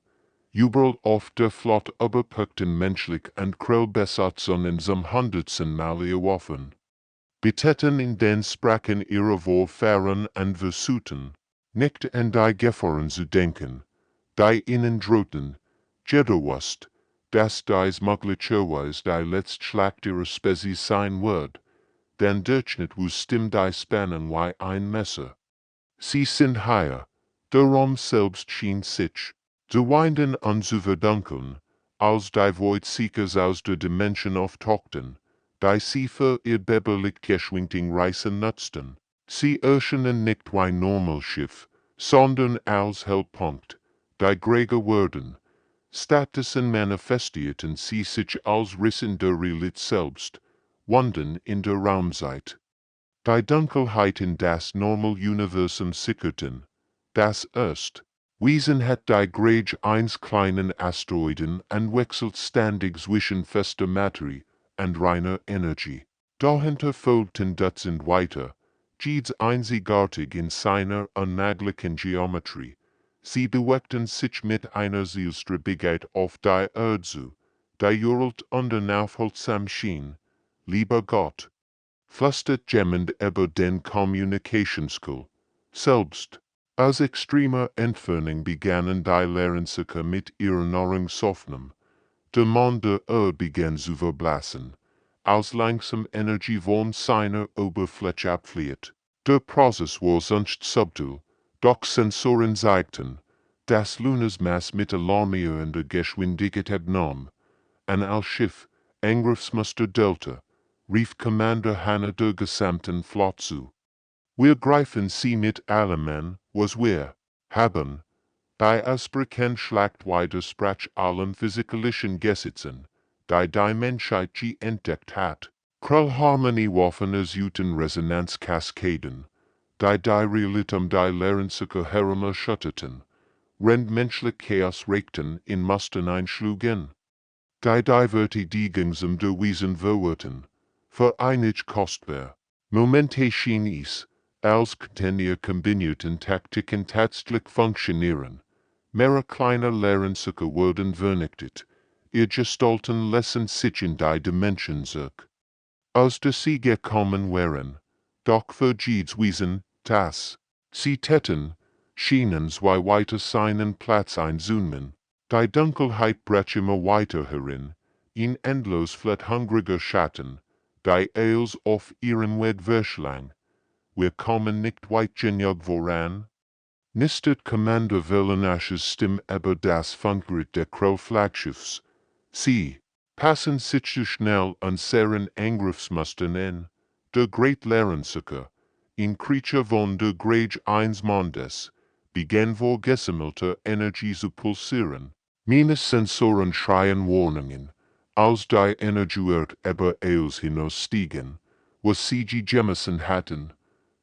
[SPEAKER 1] Überall auf der Flot überpackten menschlich und Krellbesatzungen zum hundertsten Mal ihr Waffen. Betäten in den Sprachen ihrer Vorfahren und versuchten, nicht an die Gefahren zu denken, die ihnen drohten, jedewusst, dass dies möglicherweise die letzte Schlacht ihrer Spezies sein wird, denn Durchschnitt stimmt die Spannung wie ein Messer. Sie sind hier, der Raum selbst schien sich zu winden und zu verdunkeln, als die Voidseekers aus der Dimension auftauchten, die sie für ihr beberlichtgeschwingt Reisen nutzten. Sie erschienen nicht wie ein Normalschiff, sondern als Hellpunkt, die Gräger wurden. Stattdessen manifestierten sie sich als Riss in der Realität selbst, Wunden in der Raumzeit. Die Dunkelheit in das Normal-Universum sickerten. Das erst. Wesen hat die Grage eines kleinen Asteroiden und wechselt ständig zwischen fester Materie und reiner Energie. Dahinter folgten Dutzend weiter, jedes einzigartig in seiner unmöglichen Geometrie. Sie bewegten sich mit einer Zielstrebigkeit auf die Erde zu, die Jurelt unaufhaltsam schien. Lieber Gott, flüstert jemand über den Kommunikationskuhl. Selbst, aus extremer Entfernung begannen die Lehrensiker mit ihrer Nahrungshoffnung. Der Mond der Erde begann zu verblassen, als langsam Energie von seiner Oberfläche abflieht. Der Prozess war sonst subtil, doch Sensoren zeigten, dass Lunas Mass mit alarmierender Geschwindigkeit abnahm. An als Schiff, Angriffsmuster Delta, rief Commander Hanna der gesamten Flotte zu. Wir greifen sie mit allem an, was wir haben. Die Ausbrechen Schlacht widersprach allen physikalischen Gesetzen, die Menschheit je entdeckt hat. Krellharmoniewaffen ersuchten Resonanzkaskaden, die Realitum die Lehrensiker herumschütterten, menschlich Chaos regten in Mustern einschlugen. Die Divertigungen der Wesen verwirrten, vereinigt kostbar. Momente schien es, als könnten ihr kombinierten Taktiken tatsächlich funktionieren. Mehrere kleine Lehrensiker wurden vernichtet, ihr Gestalten lassen sich in die Dimension zurück. Aus der sie gekommen waren, doch für jedes Wesen, das sie täten, schienen zwei weiter seinen Platz einzunehmen. Die Dunkelheit brach immer weiter herin, in endlos fletthungriger Schatten, die Eils auf ihrem Weg verschlang. Wir kommen nicht weit genug voran. Nistert Commander Velenash's Stimme über das Funkgerät der Krell-Flaggschiffs. Sie passen sich zu schnell unseren Angriffsmustern an. Der Great Lehrensiker, in Creature von der Grage eines Mondes, begann vor gesammelter Energie zu pulsieren. Meine Sensoren schreien Warnungen, als die Energiewert über Eils hinausstiegen, was sie gemessen hatten.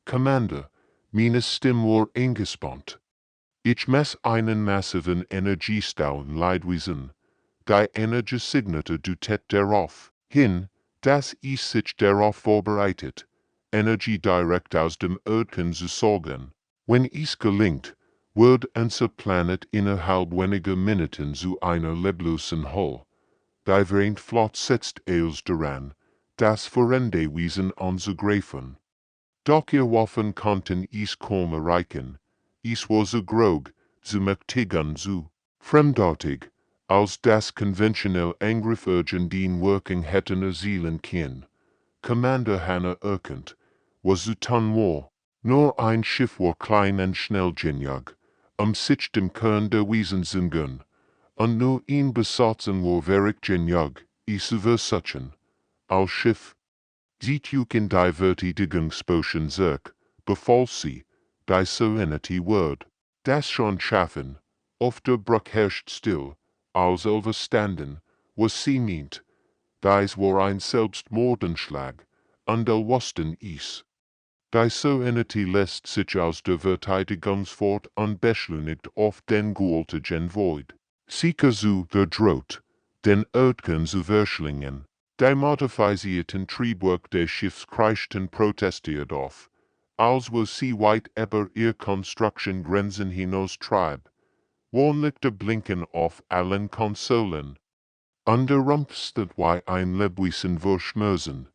[SPEAKER 1] Commander, meine Stimme war eingespannt. Ich mess einen massiven Energiestau in Leidwesen. Die Energiesignate deutet darauf hin, dass es sich darauf vorbereitet, Energie direkt aus dem Erdkern zu sorgen. Wenn es gelingt, wird unser Planet innerhalb weniger Minuten zu einer leblosen Hull. Die Flot setzt eils daran, das verende Wesen anzugreifen. Doch ihr Waffen konnten es kaum erreichen. Es war so grog, so mächtig und so fremdartig, als das konventionelle Angriff den Working hätten erzielen können. Commander Hanna erkannt, was zu tun war. Nur ein Schiff war klein und schnell genug, sich dem Kern der Wesen zu gönnen, und nur ein Besatzung war verig genug, es zu versuchen. Als Schiff sieht in die Verteidigungsposten zurück, befahl sie, die Serenity Word. Das schon schaffen, auf der Brücke herrscht still, als verstanden, was sie meint. Dies war ein Selbstmordanschlag, und wussten es. Die Serenity lässt sich aus der Verteidigungsfort unbeschleunigt auf den gewaltigen Void. Sie zu der Droht, den Erdkern zu verschlingen. Die modifizierten Triebwerke des Schiffs kreischten protestiert auf, als wo sie weit über ihr Konstruktion Grenzen hinaus trieb, wohnlichte blinken auf allen Konsolen. Under rumpstet wie ein Lebwesen verschmösen,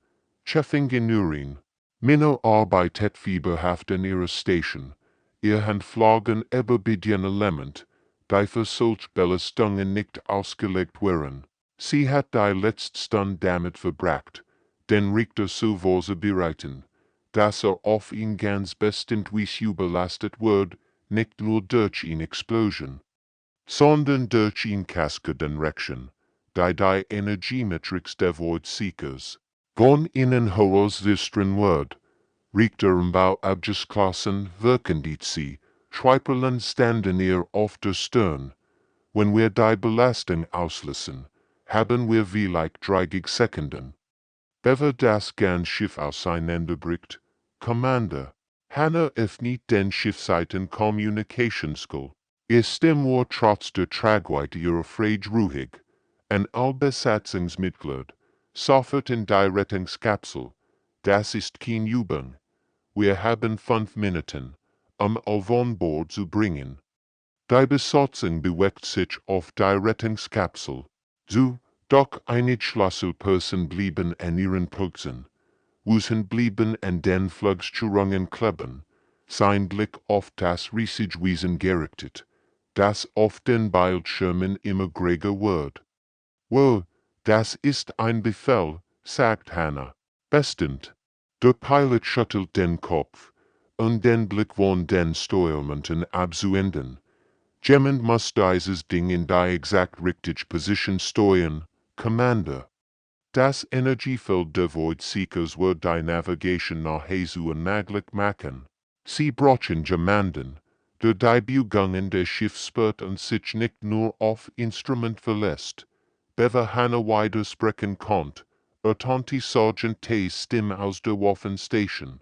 [SPEAKER 1] Cheffing in Urin. Minno arbeitet fieberhaft in ihrer Station, ihr Handflagen überbedien Element, die für solch Belastungen nicht ausgelegt wären. Sie hat die letztstund damit verbracht, den Richter zu vorzubereiten, dass auf ihn ganz bestimmt überlastet wird, nicht nur durch eine Explosion, sondern durch eine Kaskadenreaktion, die Energiematrix der Void-Seekers von innen herauswistern wird. Richterumbau abgeschlossen wirken die sie, Schweiperlen standen ihr auf der Stirn. Wenn wir die Belastung auslösen, haben wir vielleicht 30 Sekunden. Bevor das ganze Schiff auseinanderbricht, Commander, Hannah öffnet den Schiffseiten Communication School. Ihr Stimmwort trotz der Tragweite ihrer Frage ruhig, ein Allbesatzungsmitglied, sofort in die Rettungskapsel. Das ist kein Übung. Wir haben 5 Minuten, auf on Bord zu bringen. Die Besatzung bewegt sich auf die Rettungskapsel. Doch einige Schlüsselpersonen blieben an ihren Plätzen. Wusen blieben an den Flugsteuerungen kleben, sein Blick auf das riesige Wesen gerichtet, das auf den Bildschirmen immer größer wird. »Wow, das ist ein Befehl«, sagt Hannah. »Bestens.« Der Pilot schüttelt den Kopf, und den Blick von den Steuermanten abzuwenden. Jemand muss dieses Ding in die exakt richtige Position steuern, Commander. Das Energiefeld der Void-Seekers wird die Navigation nach Hause unmöglich machen. Sie brauchen jemanden, der die Bewegungen des Schiffs spürt und sich nicht nur auf Instrument verlässt. Bevor Hannah weitersprechen konnte, ertönte Sergeant T's Stimme aus der Waffenstation.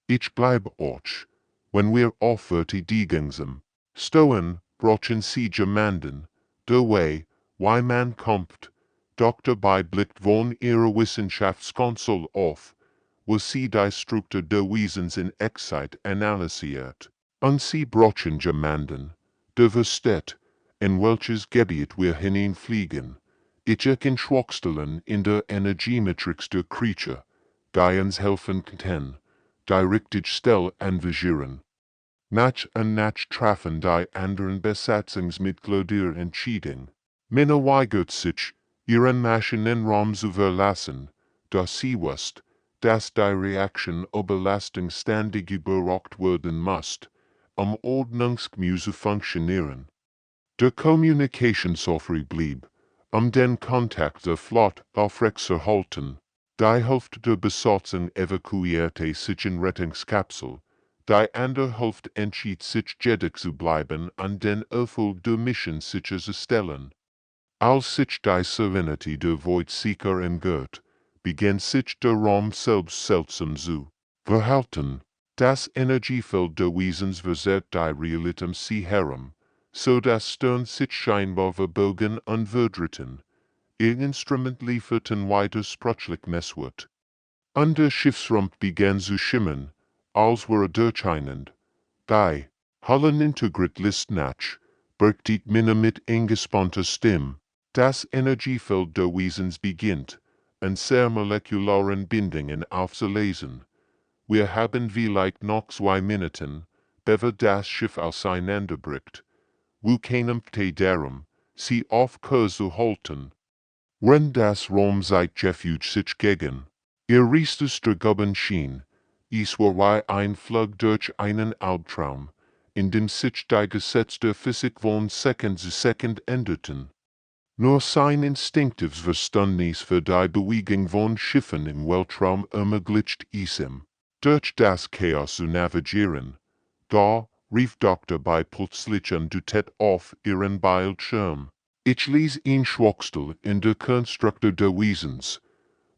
[SPEAKER 1] Ich bleibe euch, wenn wir aufwärtig sind. Stoen, brauchen Sie jemanden, der wie man kommt, doch dabei blickt von ihrer Wissenschaftskonsole auf, wo sie die Struktur der Wesens in Echtzeit analysiert. Und Sie brauchen jemanden, der versteht, in welches Gebiet wir hineinfliegen. Ich kann Schwachstellen in der Energiematrix der Creature, die uns helfen kann, die richtige Stelle anvisieren. Nach und nach treffen die anderen Besatzungsmitglieder Entscheidung. Minna weigert sich, ihren Maschinenraum zu verlassen, da sie weiß, dass die Reaktion Überlastung ständig überwacht werden muss, ordnungsgemäß zu funktionieren. Der Kommunikationssoftware blieb, den Kontakt der Flotte aufrechtzuerhalten. Die Hälfte der Besatzung evakuierte sich in Rettungskapsel. Die andere Hälfte entschied sich jedig zu bleiben und den Erfolg der Mission sicherzustellen. Als sich die Serenity der Void-Seeker entgeht, beginnt sich der Raum selbst seltsam zu verhalten. Das Energiefeld der Wesens verzerrt die Realität um sie herum, so dass Stern sich scheinbar verbogen und verdritten. Ihr Instrument lieferten widersprüchlich Messwert. Und der Schiffsrumpf begann zu schimmern, als wäre durchscheinend. Die Hallenintegrit List nach, bergte Minna mit eingespannter Stimme. Das Energiefeld der Wesens beginnt, an sehr molekularen Bindungen aufzulesen. Wir haben vielleicht noch 2 Minuten, bevor das Schiff auseinanderbricht. Wir kämpfen darum, sie auf Kurs zu halten. Wenn das Raum seit Refuge sich gegen ihr riesester Gubben schien, es war wie ein Flug durch einen Albtraum, in dem sich die Gesetze der Physik von Sekund zu Sekund änderten. Nur sein instinktives Verständnis für die Bewegung von Schiffen im Weltraum ermöglicht es ihm, durch das Chaos zu navigieren. Da rief Dr. bei plötzlich und deutet auf ihren Bildschirm. Ich lese ihn Schwachstelle in der Konstruktur der Wesens.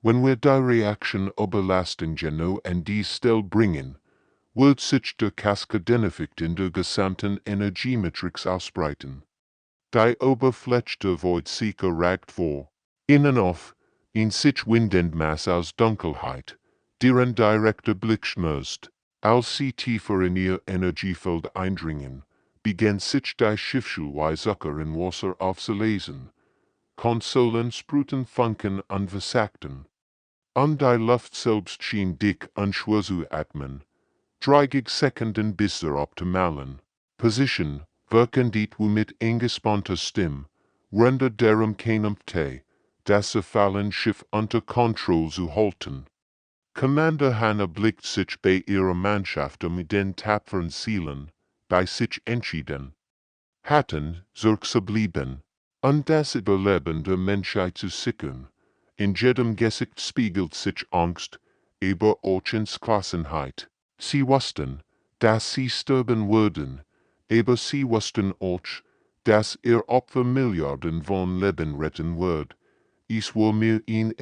[SPEAKER 1] Wenn wir die Reaktion Überlastung genau an die Stelle bringen, wird sich der Kaskadeneffekt in der gesamten Energiematrix ausbreiten. Die Oberfläche der Void-Seeker ragt vor. Innen auf, in sich windend Masse aus Dunkelheit, deren direkter Blick schmust. Als sie tiefer in ihr Energiefeld eindringen, begann sich die Schiffsschulweisacker in Wasser aufzulesen. Konsolen sprühten Funken an versagten. An die Luft selbst schien dick und schwer zu atmen. 30 Sekunden bis zur optimalen Position, wirken die mit eingespannter Stimme, render darum keinem Tee, das fallen Schiff unter Kontrolle zu halten. Commander Hannah blickt sich bei ihrer Mannschaft mit den tapferen Zielen, bei sich entschieden hatten, zurückzublieben, und das Überleben der Menschheit zu sichern. In jedem Gesicht spiegelt sich Angst, über Ochens Klassenheit. Sie wussten, dass sie sterben würden, aber sie wussten auch, dass ihr Opfer Milliarden von Leben retten wird. Es war mir in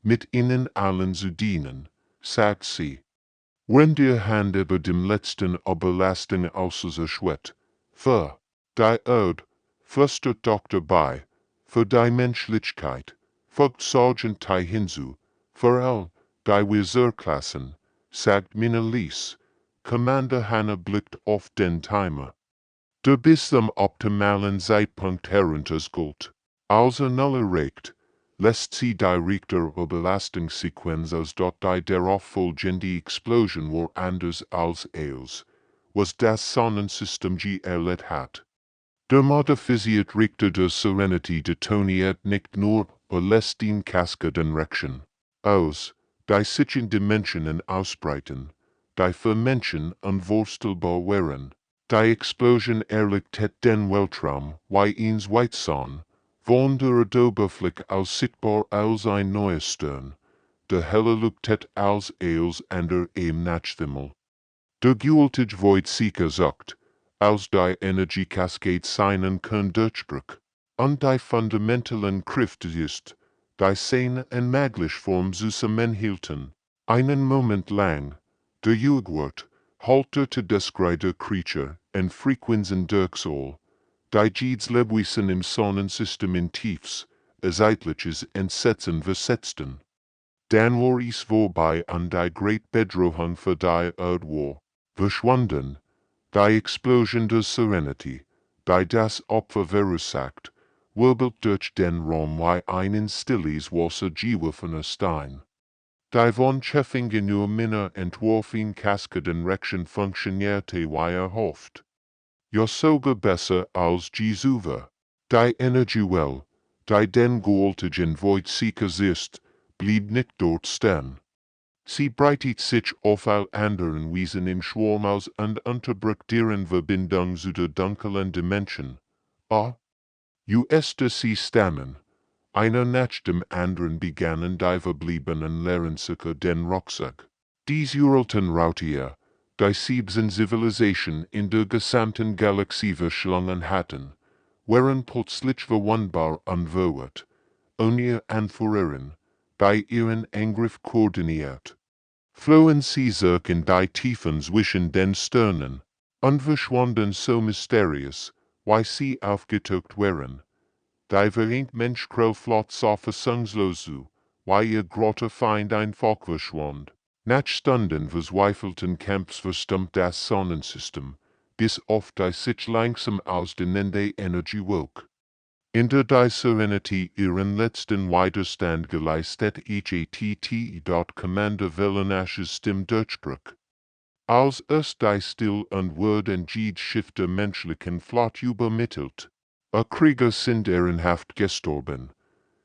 [SPEAKER 1] mit ihnen allen zu dienen, sagt sie. Wenn die Hand über dem letzten Überlastung ausgeschwett, für die Erde, flüstert Dr. bei, für die Menschlichkeit, folgt Sergeant Tai hinzu, für all die Weserklassen, sagt Minelise. Commander Hannah blickt auf den Timer. Du bist am optimalen Zeitpunkt heruntergeholt. Als null erreicht, lässt sie die Richter-Überlastungssequenz aus dort die darauffolgende Explosion war anders als alles, was das Sonnensystem erlebt hat. Der Modifiziert Richter der Serenity detoniert nicht nur, lässt den Kaskadenreaktion aus, die sich in Dimensionen ausbreiten, die für Menschen unvorstellbar wären. Die Explosion erlichtet den Weltraum, wie ins Weitson, von der Oberfläche aus sichtbar als ein neues Stern, der heller leuchtet als alles andere im Nachthimmel. Der Gültige Voidseeker sagt, als die Energiekaskade seinen Kern durchbricht, und die fundamentalen Kräfte ist, die seine unmögliche Form zusammenhielten, einen Moment lang, der Jugwort, haltete das greide Creature, en Frequenzen durchsoll, die jedes Lebewesen im Sonnensystem in tiefs, zeitliches Entsetzen versetzten. Dann war es vorbei an die great Bedrohung für die Erde war, verschwunden, die Explosion der Serenity, die das Opfer verursacht, wirbelt durch den Raum wie ein in stilles Wasser geworfener Stein. Die von Cheffingen nur Minna entworfen Kaskadenreaktion funktionierte wie erhofft. Ja sogar besser als Jesuva. Die Energiewelle, die den Gültigen Voidseeker ist, blieb nicht dort stehen. Sie breitet sich auf all anderen Wiesen im Schwarm aus und unterbricht deren Verbindung zu der dunklen Dimension. Sie stammen. Einer nach dem anderen begannen die verbliebenen Lehrensicker den Rucksack. Dies uralten Rautier, die 7 Zivilisationen in der gesamten Galaxie verschlungen hatten, waren plötzlich verwundbar unverwirrt, ohne Anführerin, bei ihren Angriff koordiniert. Flohen sie sich in die Tiefen zwischen den Sternen, und verschwanden so mysteriös, wie sie aufgetaucht waren. Die vereint Mensch kroch flott so fassungslos zu, wie ihr großer Feind einfach verschwand. Nach Stunden verzweifelten Kämpfs verstummt das Sonnensystem, bis oft die sich langsam ausdehnende Energie wog. In der die Serenity ihren letzten Widerstand geleistet HATT. Commander Velenash's Stimme durchbrach. Als erst die Still und Wurden jede Schiff der menschlichen Flotte übermittelt. Krieger sind ehrenhaft gestorben.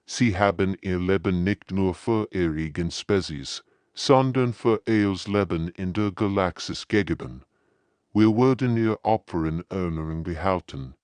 [SPEAKER 1] Sie haben ihr Leben nicht nur für ihre Spezies, sondern für ihr Leben in der Galaxis gegeben. Wir werden ihr Opfer in Erinnerung behalten.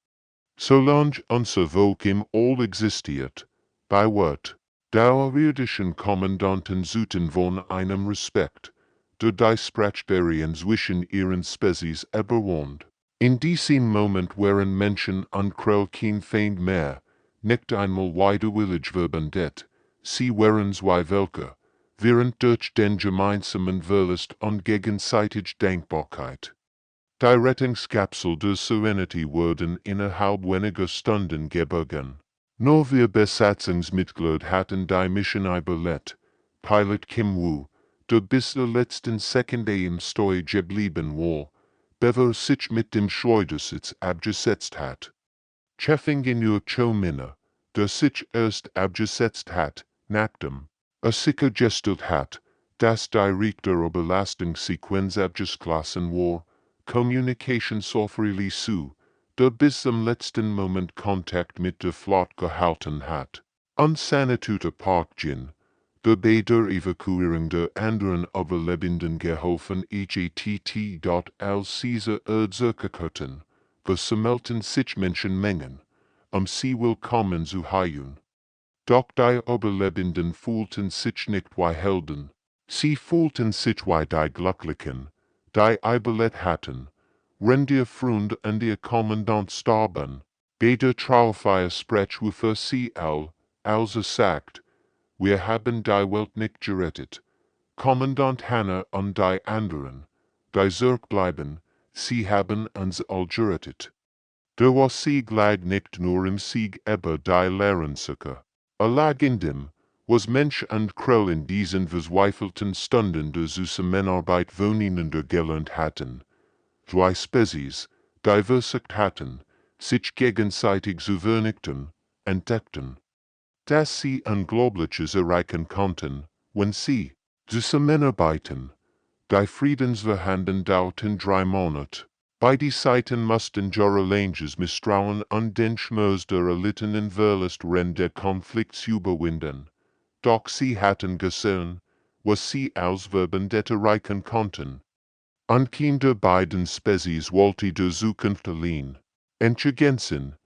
[SPEAKER 1] Solange unser Volk im All existiert, bei Wort, der irdischen Kommandanten suchten von einem Respekt, der die Sprachbarrieren zwischen ihren Spezies überwand. In diesem Moment waren Menschen und Krell kein Feind mehr, nicht einmal widerwillig verbündet, sie waren zwei Völker, während durch den gemeinsamen Verlust und gegenseitig Dankbarkeit. Die Rettungskapsel der Serenity wurden innerhalb weniger Stunden geborgen. Nur wir Besatzungsmitglieder hatten die Mission überlebt. Pilot Kim Woo, der bis der letzten Sekunde im Steu geblieben war, bevor sich mit dem Schleudersitz abgesetzt hat. Cheffing in ihr Chominne, der sich erst abgesetzt hat, nachdem sichergestellt hat, dass Director Belastungssequenz abgeschlossen war, Communication Software zu, der bis zum letzten Moment Kontakt mit der Flotte gehalten hat. Unsanituter Parkgin, der bei der Evakuierung der anderen Überlebenden geholfen EGTT. Als diese zurückkehrten, versammelten sich Menschenmengen, sie willkommen zu heißen. Doch die Überlebenden fühlten sich nicht wie Helden. Sie fühlten sich wie die Glücklichen, die überlebt hatten, wenn der Freund und der Kommandant starben. Bei der Trauerfeier sprach für sie als sagt, wir haben die Welt nicht gerettet. Kommandant Hanna und die anderen, die zurückbleiben, sie haben uns all gerettet. Der war Sieg lag nicht nur im Sieg aber die Lehrensuche. Lag in dem, was Mensch und Krell in diesen verzweifelten Stunden der Zusammenarbeit voneinander gelernt hatten. Zwei Spezies, die versucht hatten, sich gegenseitig zu vernichten, entdeckten, dass sie Unglaubliches erreichen konnten, wenn sie zusammenarbeiten. Die Friedensverhandlungen dauerten 3 Monate. Beide Seiten mussten jahrelanges Misstrauen und den Schmerz der erlittenen Verlust der Konflikts überwinden. Doch sie hatten gesehen, was sie als Verbündete erreichen konnten. Und kein der beiden Spezies wollte der Zukunft allein entgegensetzen.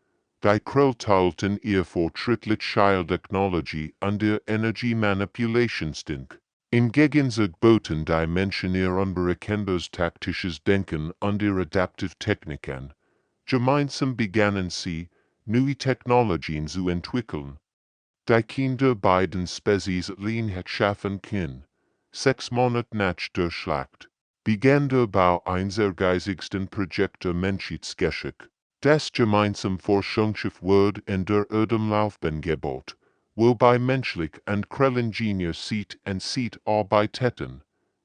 [SPEAKER 1] Die Krell teilten ihr fortschrittliche Technologie und der Energiemanipulationstink. Im Gegensatz boten die Menschen ihr unberechenbares taktisches Denken und ihre Adaptive Technik an. Gemeinsam begannen sie, neue Technologien zu entwickeln. Die Kinder beiden Spezies allein hat schaffen können. 6 Monate nach der Schlacht begann der Bau eines ehrgeizigsten Projekt der Menschheitsgeschichte. Das gemeinsam Forschungsschiff wurde in der Erdumlaufbahn gebaut, wobei menschlich und Krellingenieur sieht arbeiteten.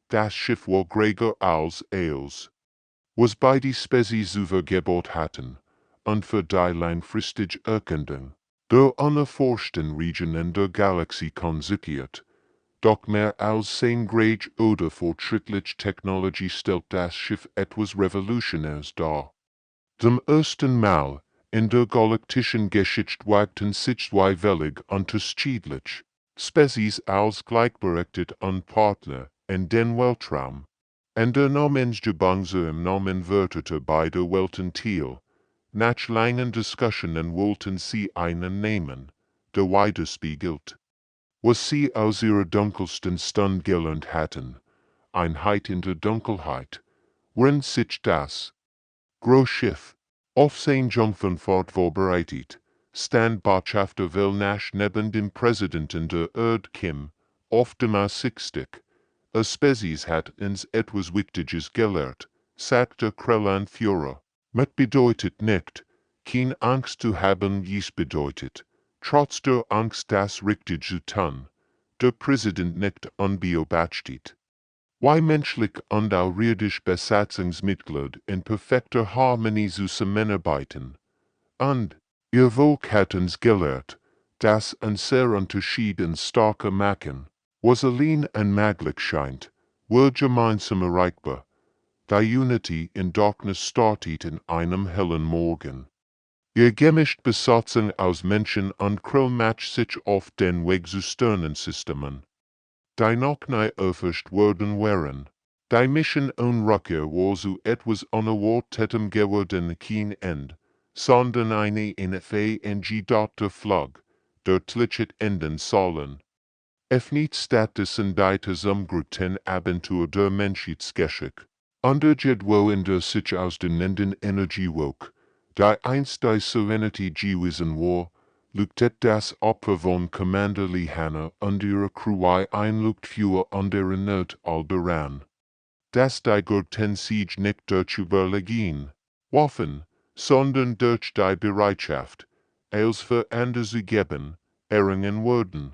[SPEAKER 1] Das Schiff war größer als was beide Spezies übergebaut hatten, und für die langfristige Erkundung der unerforschten Regionen der Galaxie konzipiert. Doch mehr als 10 Grade oder fortschrittliche Technologie stellt das Schiff etwas Revolutionäres dar. Zum ersten Mal in der galaktischen Geschichte wagten sich zwei völlig unterschiedliche Spezies als gleichberechtigt und Partner in den Weltraum. Und der Namensgebung im Namen wörterte beide Welten teil. Nach langen Diskussionen wollten sie einen nehmen, der widerspiegelt, was sie aus ihrer dunkelsten Stunde gelernt hatten. Einheit in der Dunkelheit, worin sich das Großschiff auf sein Jungfernfahrt vorbereitet, stand Botschafter Velnash neben dem Präsidenten der Erdkim, auf dem A6-Stick. A Spezies hat uns etwas Wichtiges gelehrt, sagte Krellan Führer. Mit bedeutet nicht, keine Angst zu haben, dies bedeutet, trotz der Angst das Richtige zu tun, der Präsident nicht unbeobachtet. Wie menschlich und auch irdisch Besatzungsmitglied in perfekter Harmonie zusammenarbeiten. Und, ihr Volk hat uns gelehrt, dass ein sehr Unterschied und starker machen, was allein unmöglich scheint, wird gemeinsam erreichbar. Die Unity in Darkness startet in einem hellen Morgen. Ihr gemischt Besatzung aus Menschen und Krell matcht sich auf den Weg zu Sternensystemen. Die noch nie erforscht worden waren. Die Mission und Rückkehr war so etwas unerwartetem geworden kein End, sondern eine NFA-NG-Dr. Flug, der Tlichet enden sollen. Nicht Status in die zusammengebrachten Abenteuer der Menschheitsgeschichte. Untergeht wo in der sich aus den nennenden Energiewolk, die einst die Serenity gewesen war, luktet das Opfer von Commander Lee Hanna und ihrer Crew ein Luktführer an der Not alberan. Das die Gurten Siege nicht durch Überlegen, Waffen, sondern durch die Bereitschaft, als für andere zu geben, erringen würden.